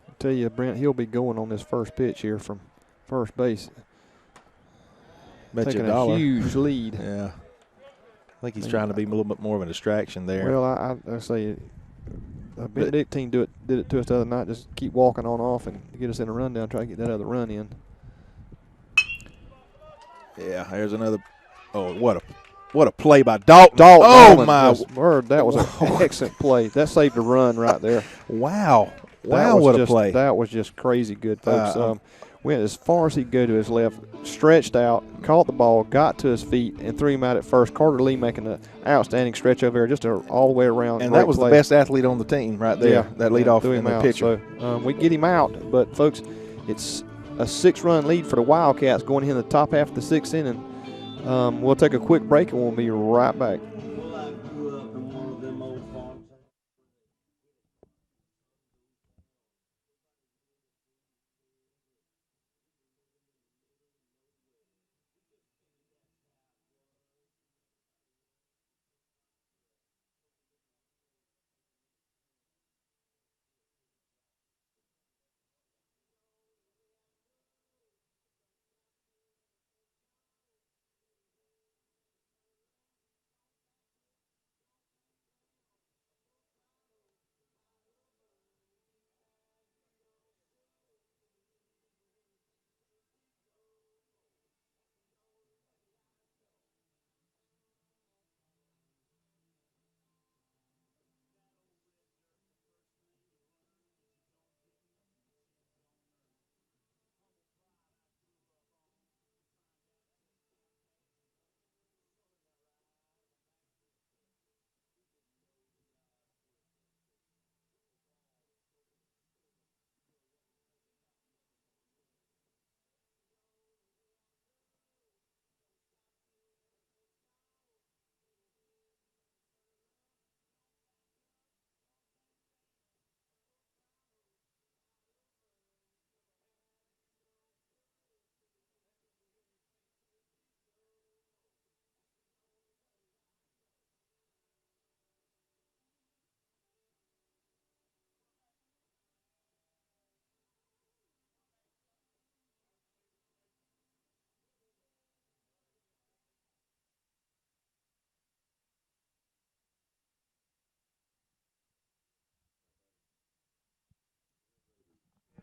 I tell you, Brent, he'll be going on this first pitch here from first base. Bet Taking you $1. a huge lead. Yeah. I think he's trying to be a little bit more of a distraction there. Well, I say Benedictine did it to us the other night. Just keep walking on off and get us in a rundown, try to get that other run in. Yeah, there's another. Oh, what a play by Dalton. Oh, my word. That was an excellent play. That saved a run right there. Wow. What a play. That was just crazy good, folks. Went as far as he could go to his left, stretched out, caught the ball, got to his feet, and threw him out at first. Carter Lee making an outstanding stretch over there, just all the way around. And that was play. The best athlete on the team right there, that leadoff and the pitcher. So we get him out, but, folks, it's a 6-run lead for the Wildcats going in the top half of the 6th inning. We'll take a quick break, and we'll be right back.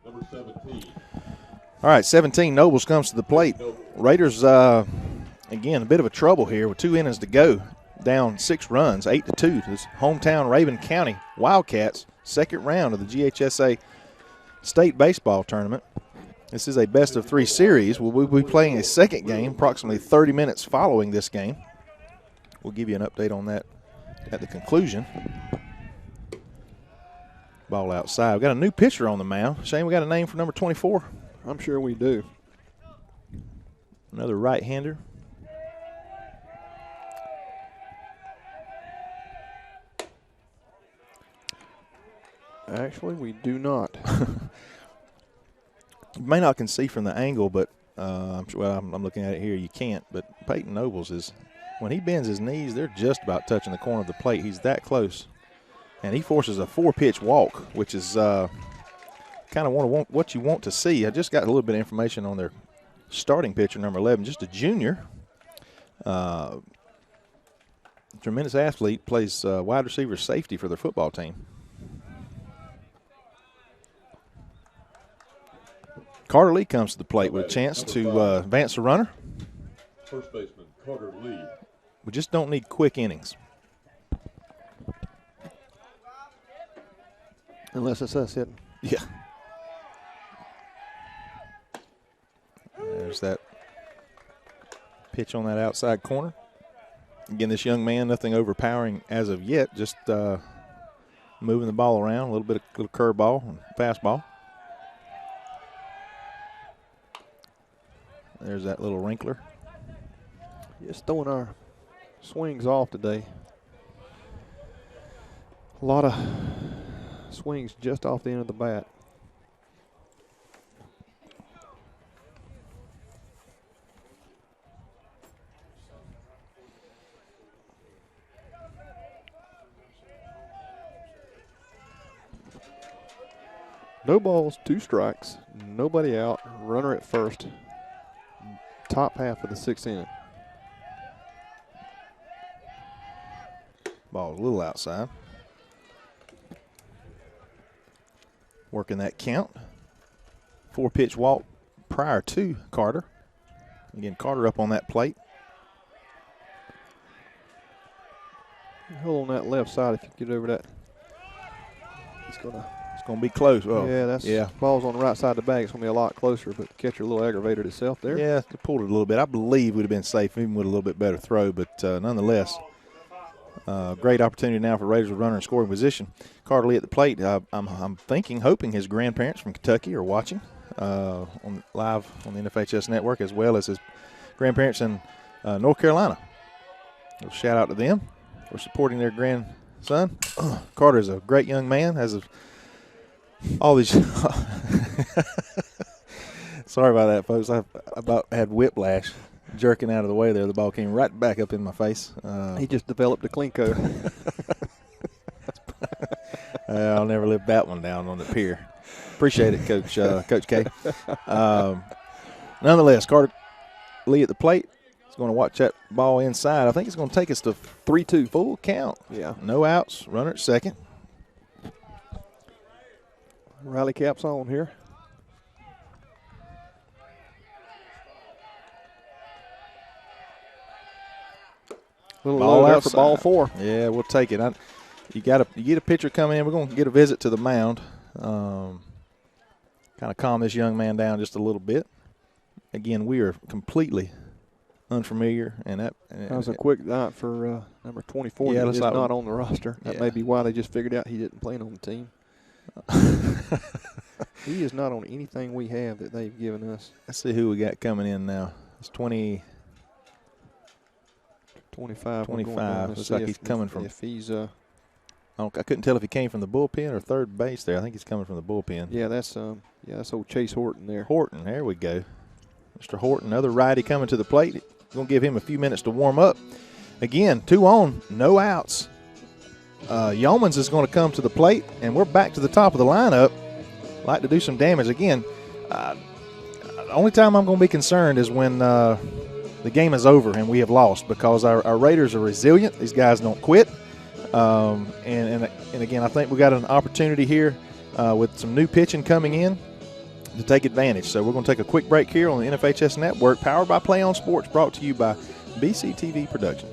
Number 17. All right, 17, Nobles comes to the plate. Raiders, again, a bit of a trouble here with 2 innings to go. Down 6 runs, 8-2 to his hometown Raven County Wildcats, 2nd round of the GHSA State Baseball Tournament. This is a best-of-3 series. We'll be playing a second game approximately 30 minutes following this game. We'll give you an update on that at the conclusion. Ball outside. We've got a new pitcher on the mound. Shane, we got a name for number 24? I'm sure we do. Another right-hander. Actually, we do not. You may not can see from the angle, but I'm looking at it here. You can't. But Peyton Nobles is, when he bends his knees, they're just about touching the corner of the plate. He's that close. And he forces a 4-pitch walk, which is kind of what you want to see. I just got a little bit of information on their starting pitcher, number 11, just a junior. Tremendous athlete, plays wide receiver safety for their football team. Carter Lee comes to the plate with a chance to advance the runner. First baseman Carter Lee. We just don't need quick innings. Unless it's us hitting. Yeah. There's that pitch on that outside corner. Again, this young man, nothing overpowering as of yet, just moving the ball around, a little curveball and fastball. There's that little wrinkler. Just throwing our swings off today. A lot of swings just off the end of the bat. No balls, 2 strikes, nobody out, runner at first. Top half of the 6th inning. Ball a little outside. Working that count. 4-pitch walk prior to Carter. Again, Carter up on that plate. Hold on that left side if you get over that. He's going to. It's going to be close. Oh, yeah, ball's on the right side of the bag. It's going to be a lot closer, but the catcher a little aggravated itself there. Yeah, it pulled it a little bit. I believe would have been safe even with a little bit better throw, but nonetheless, great opportunity now for Raiders with runner in scoring position. Carter Lee at the plate. I'm hoping his grandparents from Kentucky are watching live on the NFHS network, as well as his grandparents in North Carolina. So shout out to them for supporting their grandson. Carter is a great young man, has all these sorry about that, folks. I about had whiplash jerking out of the way there. The ball came right back up in my face. He just developed a Klinko. I'll never live that one down on the pier. Appreciate it, Coach K. Nonetheless, Carter Lee at the plate. He's going to watch that ball inside. I think it's going to take us to 3-2 full count. Yeah. No outs. Runner at second. Rally caps on here. Little ball low there outside. for ball 4. Yeah, we'll take it. You get a pitcher come in. We're going to get a visit to the mound. Kind of calm this young man down just a little bit. Again, we are completely unfamiliar, and that was a quick night for number 24. Yeah, that is not on the roster. That may be why they just figured out he didn't play on the team. He is not on anything we have that they've given us. Let's see who we got coming in now. It's 25. 25. Looks like he's coming from. If he's I couldn't tell if he came from the bullpen or third base there. I think he's coming from the bullpen. Yeah, that's old Chase Horton there. Horton, there we go. Mr. Horton, another righty coming to the plate. Going to give him a few minutes to warm up. Again, 2 on, no outs. Yeomans is going to come to the plate, and we're back to the top of the lineup. Like to do some damage. Again, the only time I'm going to be concerned is when the game is over and we have lost, because our Raiders are resilient. These guys don't quit. And again, I think we got an opportunity here with some new pitching coming in to take advantage. So we're going to take a quick break here on the NFHS Network, powered by Play On Sports, brought to you by BCTV Production.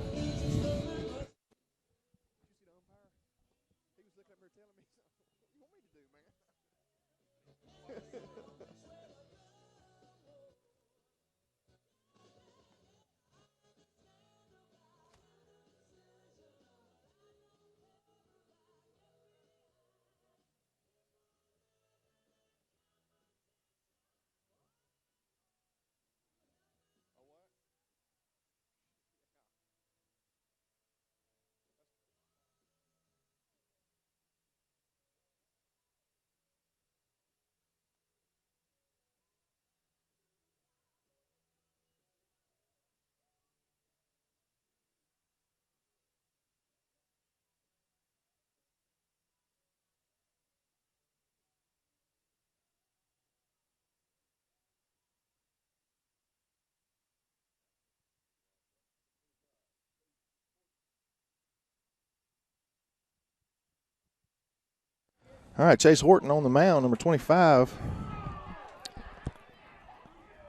All right, Chase Horton on the mound, number 25.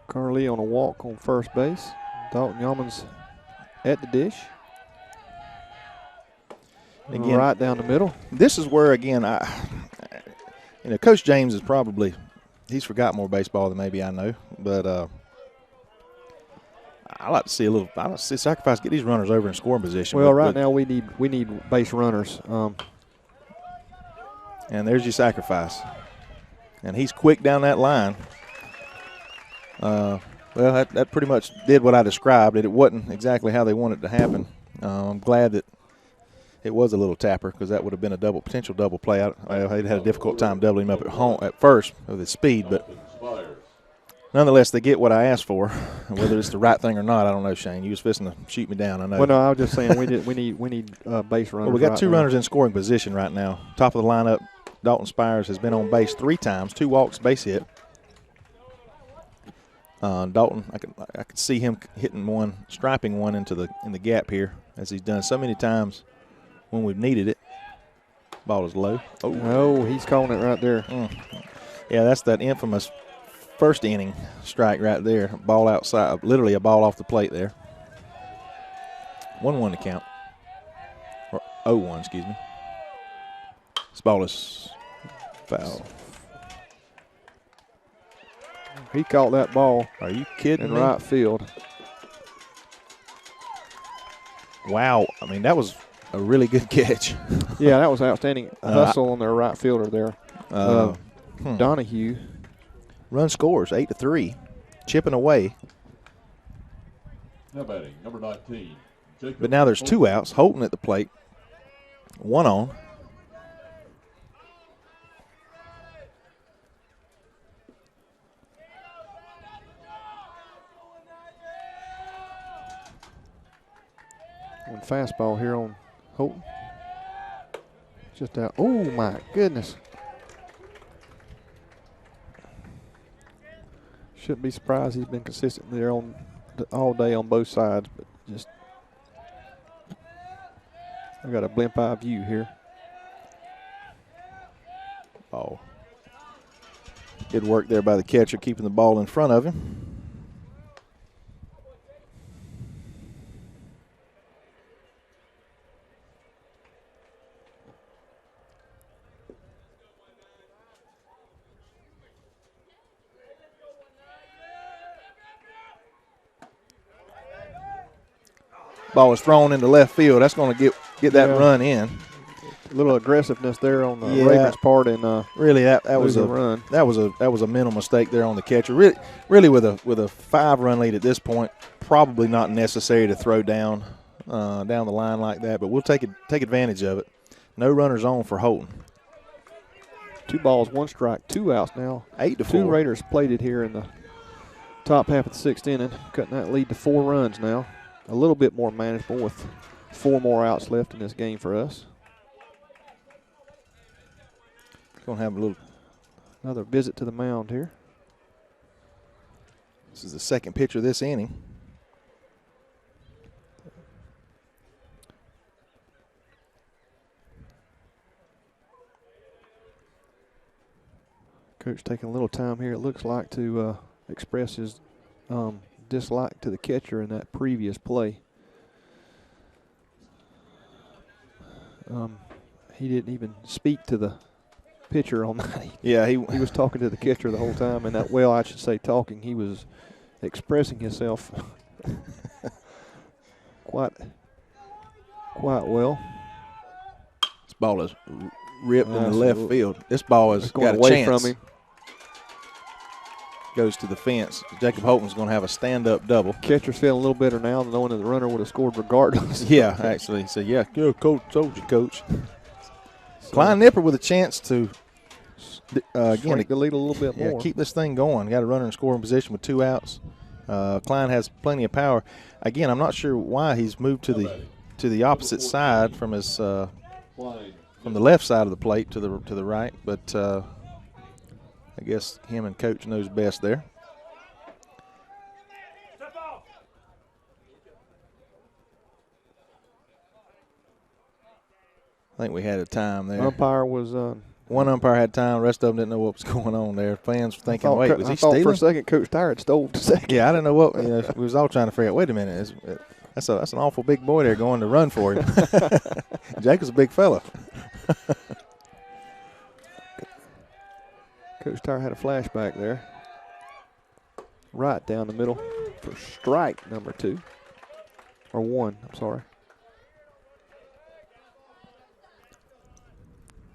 Carly on a walk on first base. Dalton Yeomans at the dish. Again, right down the middle. This is where, again, Coach James is he's forgot more baseball than maybe I know, but I like to see Sacrifice get these runners over in scoring position. Well, right now we need base runners. And there's your Sacrifice. And he's quick down that line. Well, that pretty much did what I described. It wasn't exactly how they wanted it to happen. I'm glad that It was a little tapper because that would have been a potential double play. They'd had a difficult time doubling him up at home at first with his speed, but nonetheless, they get what I asked for. Whether it's the right thing or not, I don't know, Shane. You was fixing to shoot me down, I know. Well, no, I was just saying we need base runners. Well, we got two runners in scoring position right now. Top of the lineup, Dalton Spires has been on base 3 times, 2 walks, base hit. Dalton, I could see him hitting one, striping one in the gap here, as he's done so many times when we've needed it. Ball is low. Oh, he's calling it right there. Yeah, that's that infamous first inning strike right there. Ball outside, literally a ball off the plate there. 1-1 to count. Or 0-1, excuse me. This ball is foul. He caught that ball. Are you kidding in me? Right field. Wow. I mean, that was a really good catch. Yeah, that was outstanding. Hustle on their right fielder there. Donahue. Run scores 8-3. Chipping away. Now batting, number 19. Jacob But now there's 2 outs. Holton at the plate. 1 on. One fastball here on Holton. Just out. Oh, my goodness. Shouldn't be surprised he's been consistent there all day on both sides, but just I got a blimp eye view here. Oh. Good work there by the catcher, keeping the ball in front of him. Ball is thrown into left field. That's going to get that run in. A little aggressiveness there on the Ravens' part, and really that was a run. That was a mental mistake there on the catcher. Really with a 5-run lead at this point, probably not necessary to throw down the line like that. But we'll take advantage of it. No runners on for Holton. 2 balls, 1 strike, 2 outs now. 8-4. 2 Raiders played it here in the top half of the 6th inning, cutting that lead to 4 runs now. A little bit more manageable with 4 more outs left in this game for us. Going to have another visit to the mound here. This is the second pitch of this inning. Coach taking a little time here, it looks like, to express his dislike to the catcher in that previous play. He didn't even speak to the pitcher on that. Yeah, he was talking to the catcher the whole time, and I should say talking. He was expressing himself quite well. This ball is ripped in the left field. This ball has got a chance. From him. Goes to the fence. Jacob Holton's going to have a stand-up double. Catcher's feeling a little better now, knowing that the runner would have scored regardless. Yeah, actually. So, yeah, good coach, told you, Coach. So, Klein Nipper with a chance to, again, the lead a little bit more. Keep this thing going. Got a runner in scoring position with 2 outs. Klein has plenty of power. Again, I'm not sure why he's moved to the opposite side from his from the left side of the plate to the right, but I guess him and Coach knows best there. I think we had a time there. Umpire was one umpire had time. The rest of them didn't know what was going on there. Fans were thinking, "Wait, was he stealing?" For a second, Coach Tyrant stole the second. Yeah, I didn't know what. We was all trying to figure out. Wait a minute, that's an awful big boy there going to run for him. Jacob's a big fella. Coach Tyrant had a flashback there. Right down the middle for strike number 2. Or 1, I'm sorry.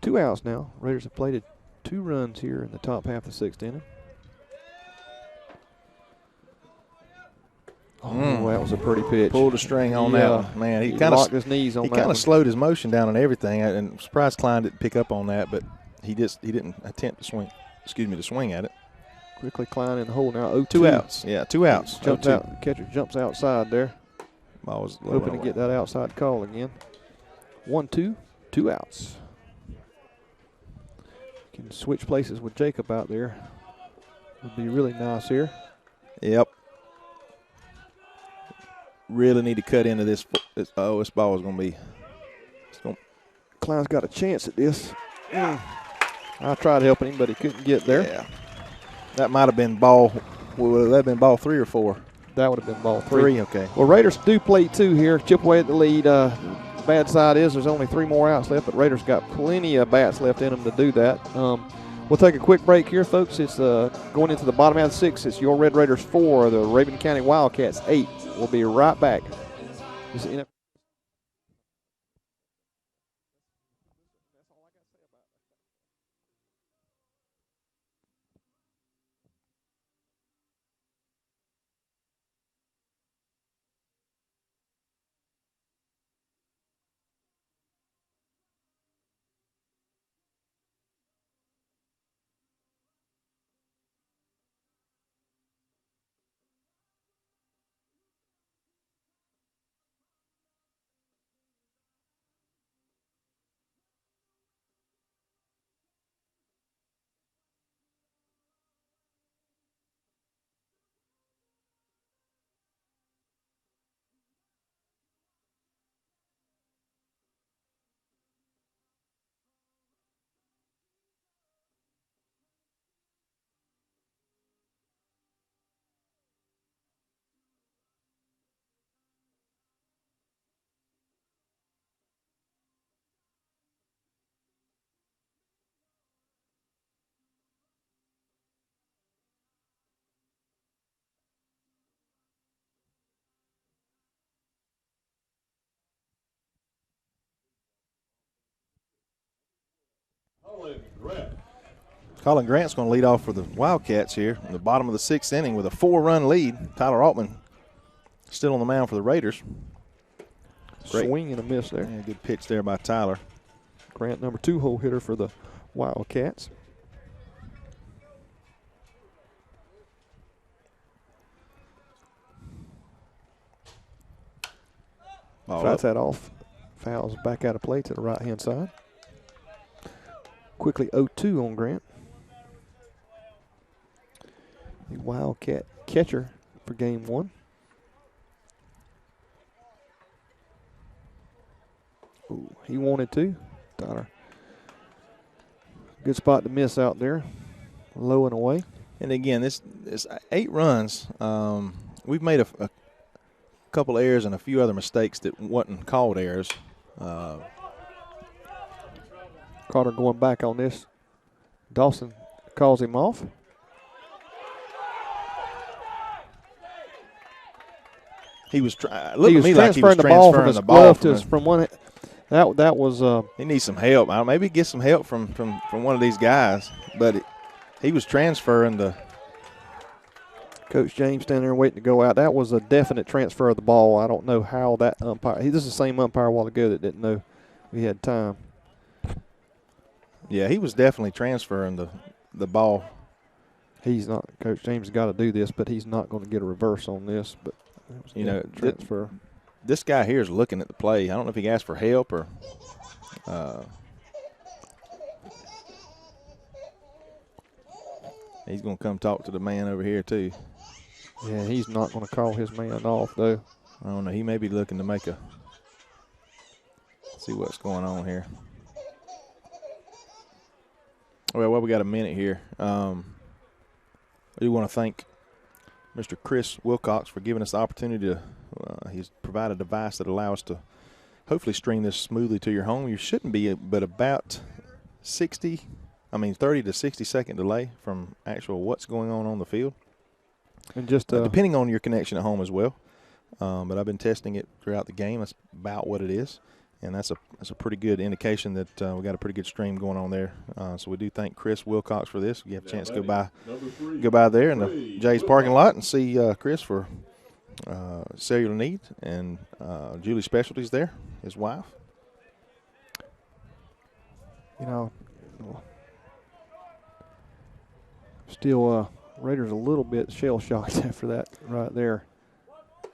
2 outs now. Raiders have plated 2 runs here in the top half of the 6th inning. Oh, that was a pretty pitch. Pulled a string on that one. Man, he kind locked his knees on that. He kind of slowed his motion down and everything. And I'm surprised Klein didn't pick up on that, but he didn't attempt to swing. To swing at it. Quickly Klein in the hole now. 0-2. 2 outs. Yeah, 2 outs. Jumps out. Catcher jumps outside there. Ball was hoping to get that outside call again. 1-2, 2 outs. Can switch places with Jacob out there. Would be really nice here. Yep. Really need to cut into this. This ball is going to be. Klein's got a chance at this. I tried helping him, but he couldn't get there. Yeah. That might have been ball. Would that have been ball 3 or 4? That would have been ball 3. Okay. Well, Raiders do play 2 here. Chip away at the lead. Bad side is there's only 3 more outs left, but Raiders got plenty of bats left in them to do that. We'll take a quick break here, folks. It's going into the bottom half of the 6th. It's your Red Raiders 4, the Rabun County Wildcats 8. We'll be right back. Colin Grant's going to lead off for the Wildcats here in the bottom of the 6th inning with a 4-run lead. Tyler Altman still on the mound for the Raiders. Great swing and a miss there. Yeah, good pitch there by Tyler. Grant, number 2 hole hitter for the Wildcats. Fights that off. Fouls back out of play to the right-hand side. Quickly 0-2 on Grant. The Wildcat catcher for game 1. Ooh, he wanted to. Tyler. Good spot to miss out there. Low and away. And again, this 8 runs. We've made a couple errors and a few other mistakes that wasn't called errors. Carter going back on this. Dawson calls him off. He was transferring the ball from his glove to from one. That was. He needs some help. Maybe get some help from one of these guys. But he was transferring the. Coach James standing there waiting to go out. That was a definite transfer of the ball. I don't know how that umpire. This is the same umpire a while ago that didn't know we had time. Yeah, he was definitely transferring the ball. He's not. Coach James has got to do this, but he's not going to get a reverse on this. But you know, transfer. This guy here is looking at the play. I don't know if he asked for help or. He's going to come talk to the man over here too. Yeah, he's not going to call his man off though. I don't know. He may be looking to make see what's going on here. Well, we got a minute here. I do want to thank Mr. Chris Wilcox for giving us the opportunity to he's provided a device that allows us to hopefully stream this smoothly to your home. You shouldn't be but about 30 to 60 second delay from actual what's going on the field. And just depending on your connection at home as well. But I've been testing it throughout the game. That's about what it is. And that's a pretty good indication that we got a pretty good stream going on there. So we do thank Chris Wilcox for this. You have a chance to go by there in the Jay's parking lot and see Chris for cellular need, and Julie Specialties there, his wife. You know, still Raiders a little bit shell-shocked after that right there.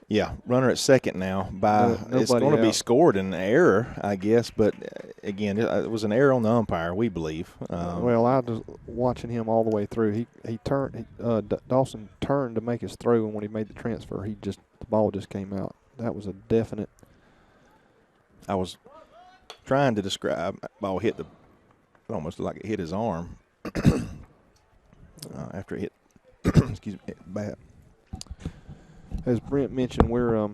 Yeah, runner at second now. It's going to be scored an error, I guess, but again, it was an error on the umpire, we believe. Well, I was watching him all the way through. He turned. Dawson turned to make his throw, and when he made the transfer, the ball just came out. That was a definite. I was trying to describe. Ball hit it almost like it hit his arm after it hit. Excuse me, hit the bat. As Brent mentioned, we're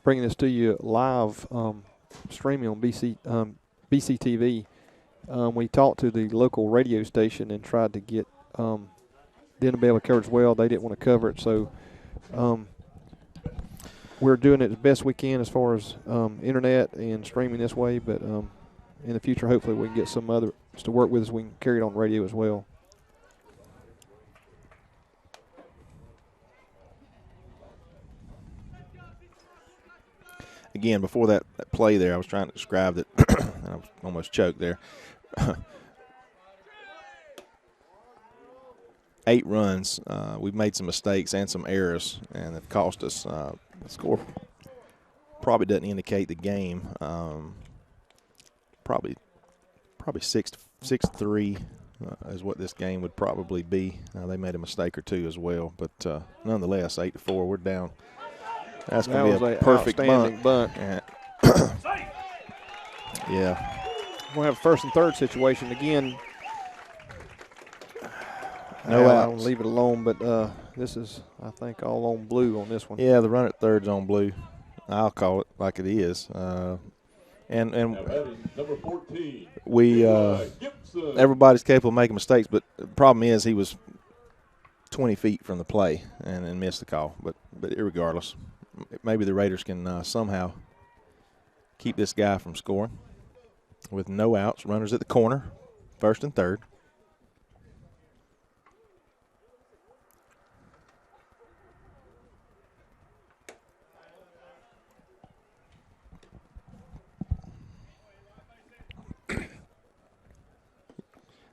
bringing this to you live, streaming on BCTV. We talked to the local radio station and tried to get them to be able to cover it as well. They didn't want to cover it, so we're doing it as best we can as far as internet and streaming this way. But in the future, hopefully, we can get some others to work with us. We can carry it on radio as well. Again, before that play there, I was trying to describe that. I was almost choked there. 8 runs. We've made some mistakes and some errors, and it cost us. The score probably doesn't indicate the game. Probably 6-3 is what this game would probably be. They made a mistake or two as well, but nonetheless, 8-4. We're down. That's going to be a perfect bunt. Yeah. We'll have a first and third situation again. No outs. I don't leave it alone, but this is, I think, all on blue on this one. Yeah, the run at third's on blue. I'll call it like it is. And number 14, we everybody's capable of making mistakes, but the problem is he was 20 feet from the play and missed the call. But irregardless, maybe the Raiders can somehow keep this guy from scoring with no outs. Runners at the corner, first and third.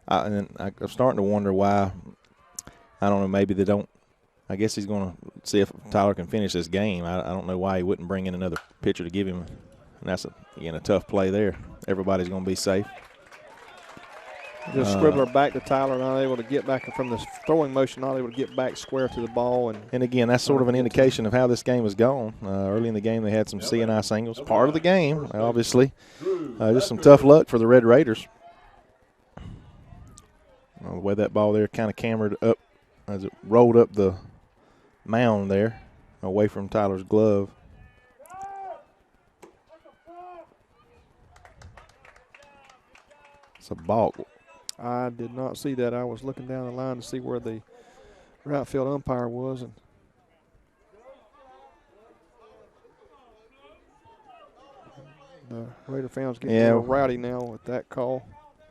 And I'm starting to wonder why. I don't know. Maybe they don't. I guess he's going to see if Tyler can finish this game. I don't know why he wouldn't bring in another pitcher to give him. And that's, again, a tough play there. Everybody's going to be safe. Just scribbler back to Tyler, not able to get back from this throwing motion, not able to get back square to the ball. And again, that's sort of an indication of how this game was going. Early in the game, they had some CNI singles. Part of the game, obviously. Just some tough luck for the Red Raiders. The way that ball there kind of cambered up as it rolled up the mound there, away from Tyler's glove. It's a balk. I did not see that. I was looking down the line to see where the right field umpire was. And the Raider fans getting a little rowdy now with that call.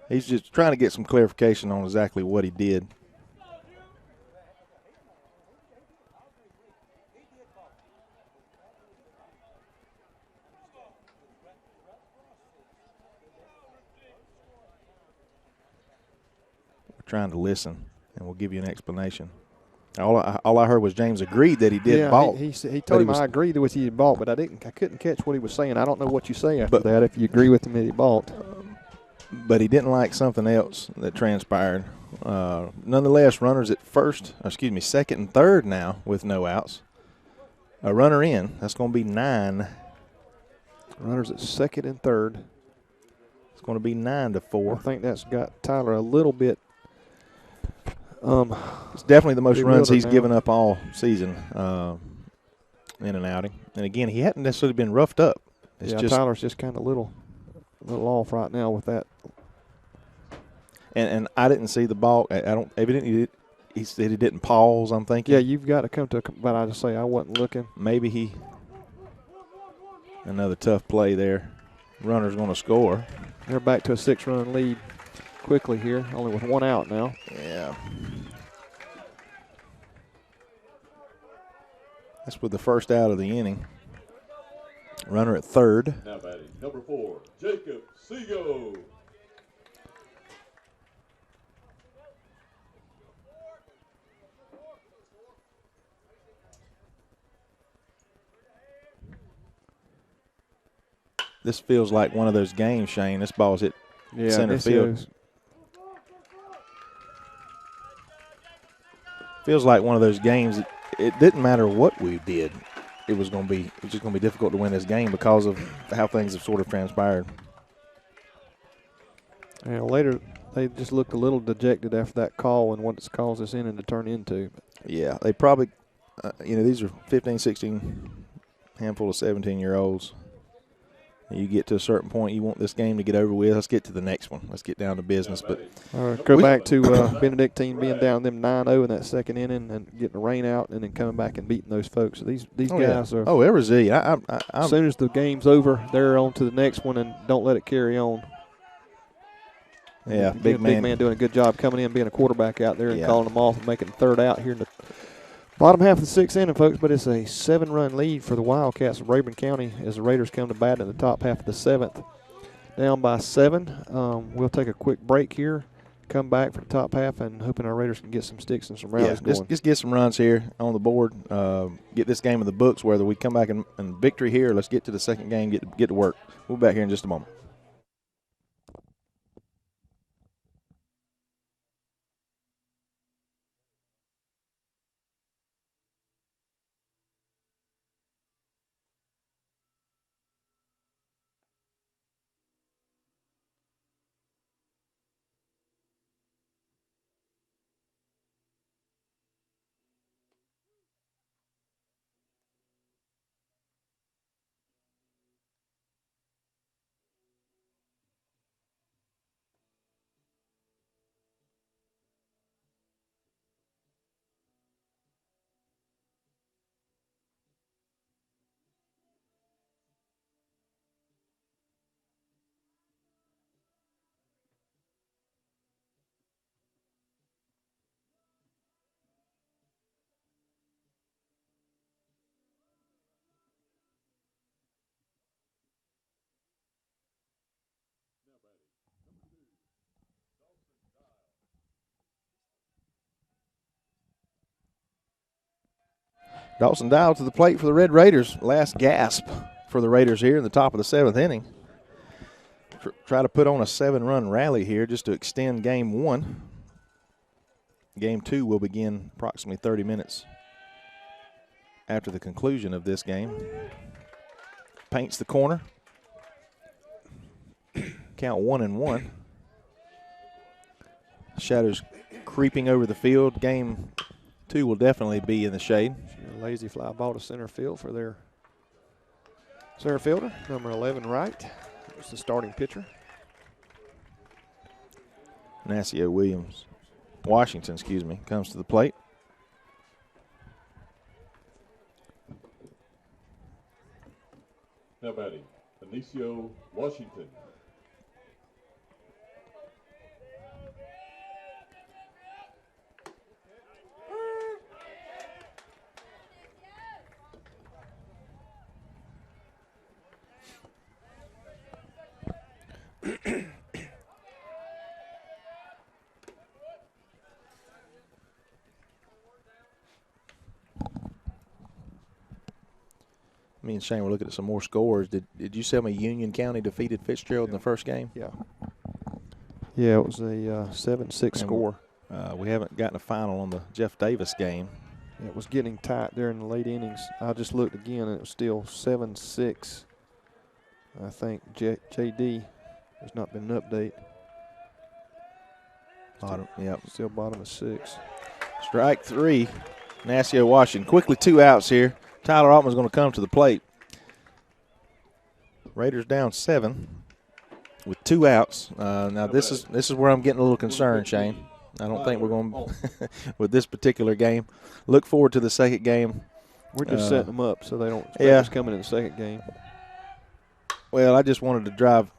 He's just trying to get some clarification on exactly what he did. We're trying to listen, and we'll give you an explanation. All I heard was James agreed that he did balk. He told him I agreed with you balked, but I couldn't catch what he was saying. I don't know what you say after that if you agree with him that he balked. But he didn't like something else that transpired. Nonetheless, runners at second and third now with no outs. A runner in. That's going to be 9. Runners at second and third. It's going to be 9-4. I think that's got Tyler a little bit. It's definitely the most runs he's given up all season in an outing. And again, he hadn't necessarily been roughed up. Tyler's just kind of a little off right now with that. And I didn't see the ball. Evidently he said he didn't pause, I'm thinking. Yeah, you've got to come to but I just say I wasn't looking. Maybe another tough play there. Runner's going to score. They're back to a 6-run lead quickly here, only with 1 out now. Yeah. That's with the first out of the inning. Runner at third. Now batting, number 4, Jacob Seago. This feels like one of those games, Shane. This ball's hit center field. Feels like one of those games. It didn't matter what we did. It was just going to be difficult to win this game because of how things have sort of transpired. And later, they just looked a little dejected after that call and what it's caused this inning to turn into. Yeah, they probably, these are 15, 16, handful of 17-year-olds. You get to a certain point, you want this game to get over with. Let's get to the next one. Let's get down to business. But go back to Benedictine being down them 9-0 in that second inning and getting the rain out and then coming back and beating those folks. So these guys are. Oh, they're resilient. As soon as the game's over, they're on to the next one and don't let it carry on. Yeah, big man doing a good job coming in, being a quarterback out there and calling them off and making the third out here in the bottom half of the sixth inning, folks. But it's a 7-run lead for the Wildcats of Rabun County as the Raiders come to bat in the top half of the seventh. Down by 7. We'll take a quick break here, come back for the top half, and hoping our Raiders can get some sticks and some rallies going. Just get some runs here on the board. Get this game in the books. Whether we come back in victory here, or let's get to the second game, get to work. We'll be back here in just a moment. Dawson Dial to the plate for the Red Raiders. Last gasp for the Raiders here in the top of the 7th inning. Try to put on a 7-run rally here just to extend game 1. Game 2 will begin approximately 30 minutes after the conclusion of this game. Paints the corner. Count 1-1. Shadows creeping over the field. Game 2 will definitely be in the shade. A lazy fly ball to center field for their center fielder, number 11, Wright. It's the starting pitcher. Nacio Washington, comes to the plate. Now batting, Nacio Washington. Me and Shane were looking at some more scores. Did you tell me Union County defeated Fitzgerald in the first game? Yeah. Yeah, it was a 7-6 score. We haven't gotten a final on the Jeff Davis game. It was getting tight there in the late innings. I just looked again, and it was still 7-6. I think JD has not been an update. Still bottom of 6. Strike 3, Nacio Washington. Quickly 2 outs here. Tyler Altman's going to come to the plate. Raiders down 7 with 2 outs. Now this is where I'm getting a little concerned, Shane. I don't think we're going with this particular game. Look forward to the second game. We're just setting them up so they don't expect us coming in the second game. Well, I just wanted to drive.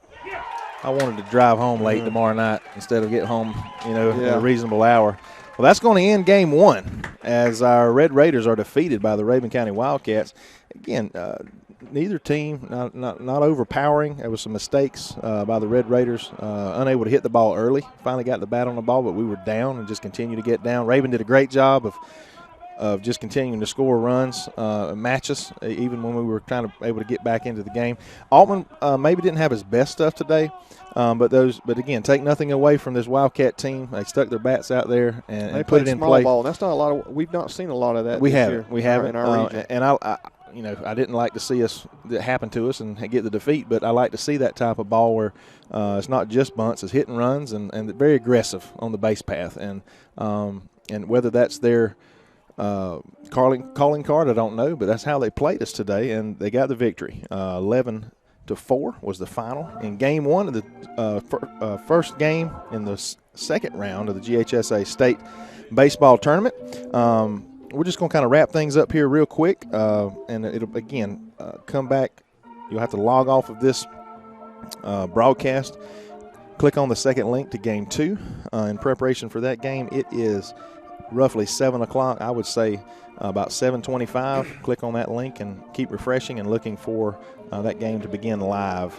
I wanted to drive home late tomorrow night instead of get home, at a reasonable hour. Well, that's going to end game 1 as our Red Raiders are defeated by the Rabun County Wildcats. Again, neither team not overpowering. There was some mistakes by the Red Raiders, unable to hit the ball early. Finally got the bat on the ball, but we were down and just continued to get down. Rabun did a great job of just continuing to score runs, match us, even when we were able to get back into the game. Altman maybe didn't have his best stuff today, but again, take nothing away from this Wildcat team. They stuck their bats out there and put it in play. Ball. That's not a lot of. We've not seen a lot of that. We this haven't. year We haven't. in our region. And I didn't like to see that happen to us and get the defeat, but I like to see that type of ball where it's not just bunts, it's hit and runs and very aggressive on the base path. And whether that's their calling card, I don't know, but that's how they played us today, and they got the victory. 11-4 was the final in Game 1 of the first game in the second round of the GHSA State Baseball Tournament. We're just going to kind of wrap things up here real quick, and it'll, again, come back. You'll have to log off of this broadcast. Click on the second link to Game 2 in preparation for that game. It is roughly 7 o'clock. I would say about 7:25. Click on that link and keep refreshing and looking for that game to begin live.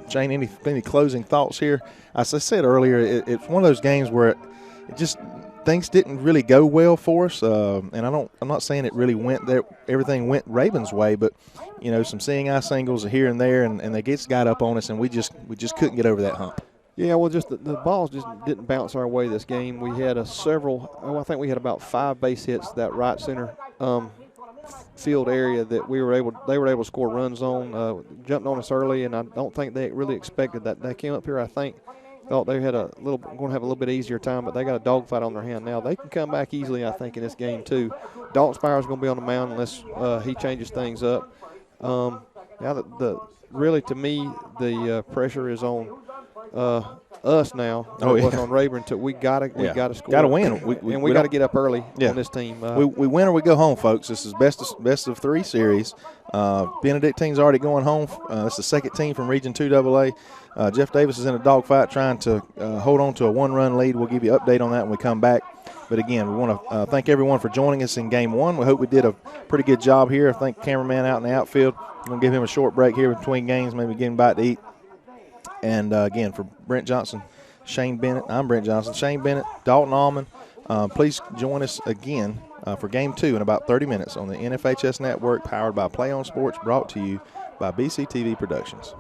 Shane, any closing thoughts here? As I said earlier, it's one of those games where it just – things didn't really go well for us, and I'm not saying it really went there. Everything went Rabun's way, but some seeing eye singles here and there, and they just got up on us, and we just couldn't get over that hump. Yeah, well, just the balls just didn't bounce our way this game. We had I think we had about 5 base hits that right center field area that they were able to score runs on. Jumped on us early, and I don't think they really expected that. They came up here, I think. Thought they had going to have a little bit easier time, but they got a dogfight on their hand now. They can come back easily, I think, in this game too. Dalton Spire's going to be on the mound unless he changes things up. Really, to me, the pressure is on us now. Oh, yeah. It was on Rabun. We got to score. Got to win. We got to get up early on this team. We win or we go home, folks. This is best of 3 series. Benedictine's already going home. It's the second team from Region 2AA. Jeff Davis is in a dogfight trying to hold on to a 1-run lead. We'll give you an update on that when we come back. But, again, we want to thank everyone for joining us in Game 1. We hope we did a pretty good job here. I think cameraman out in the outfield. We're going to give him a short break here between games, maybe get him back to eat. And, again, for Brent Johnson, Shane Bennett, I'm Brent Johnson, Shane Bennett, Dalton Allman, please join us again for Game 2 in about 30 minutes on the NFHS Network, powered by Play On Sports, brought to you by BCTV Productions.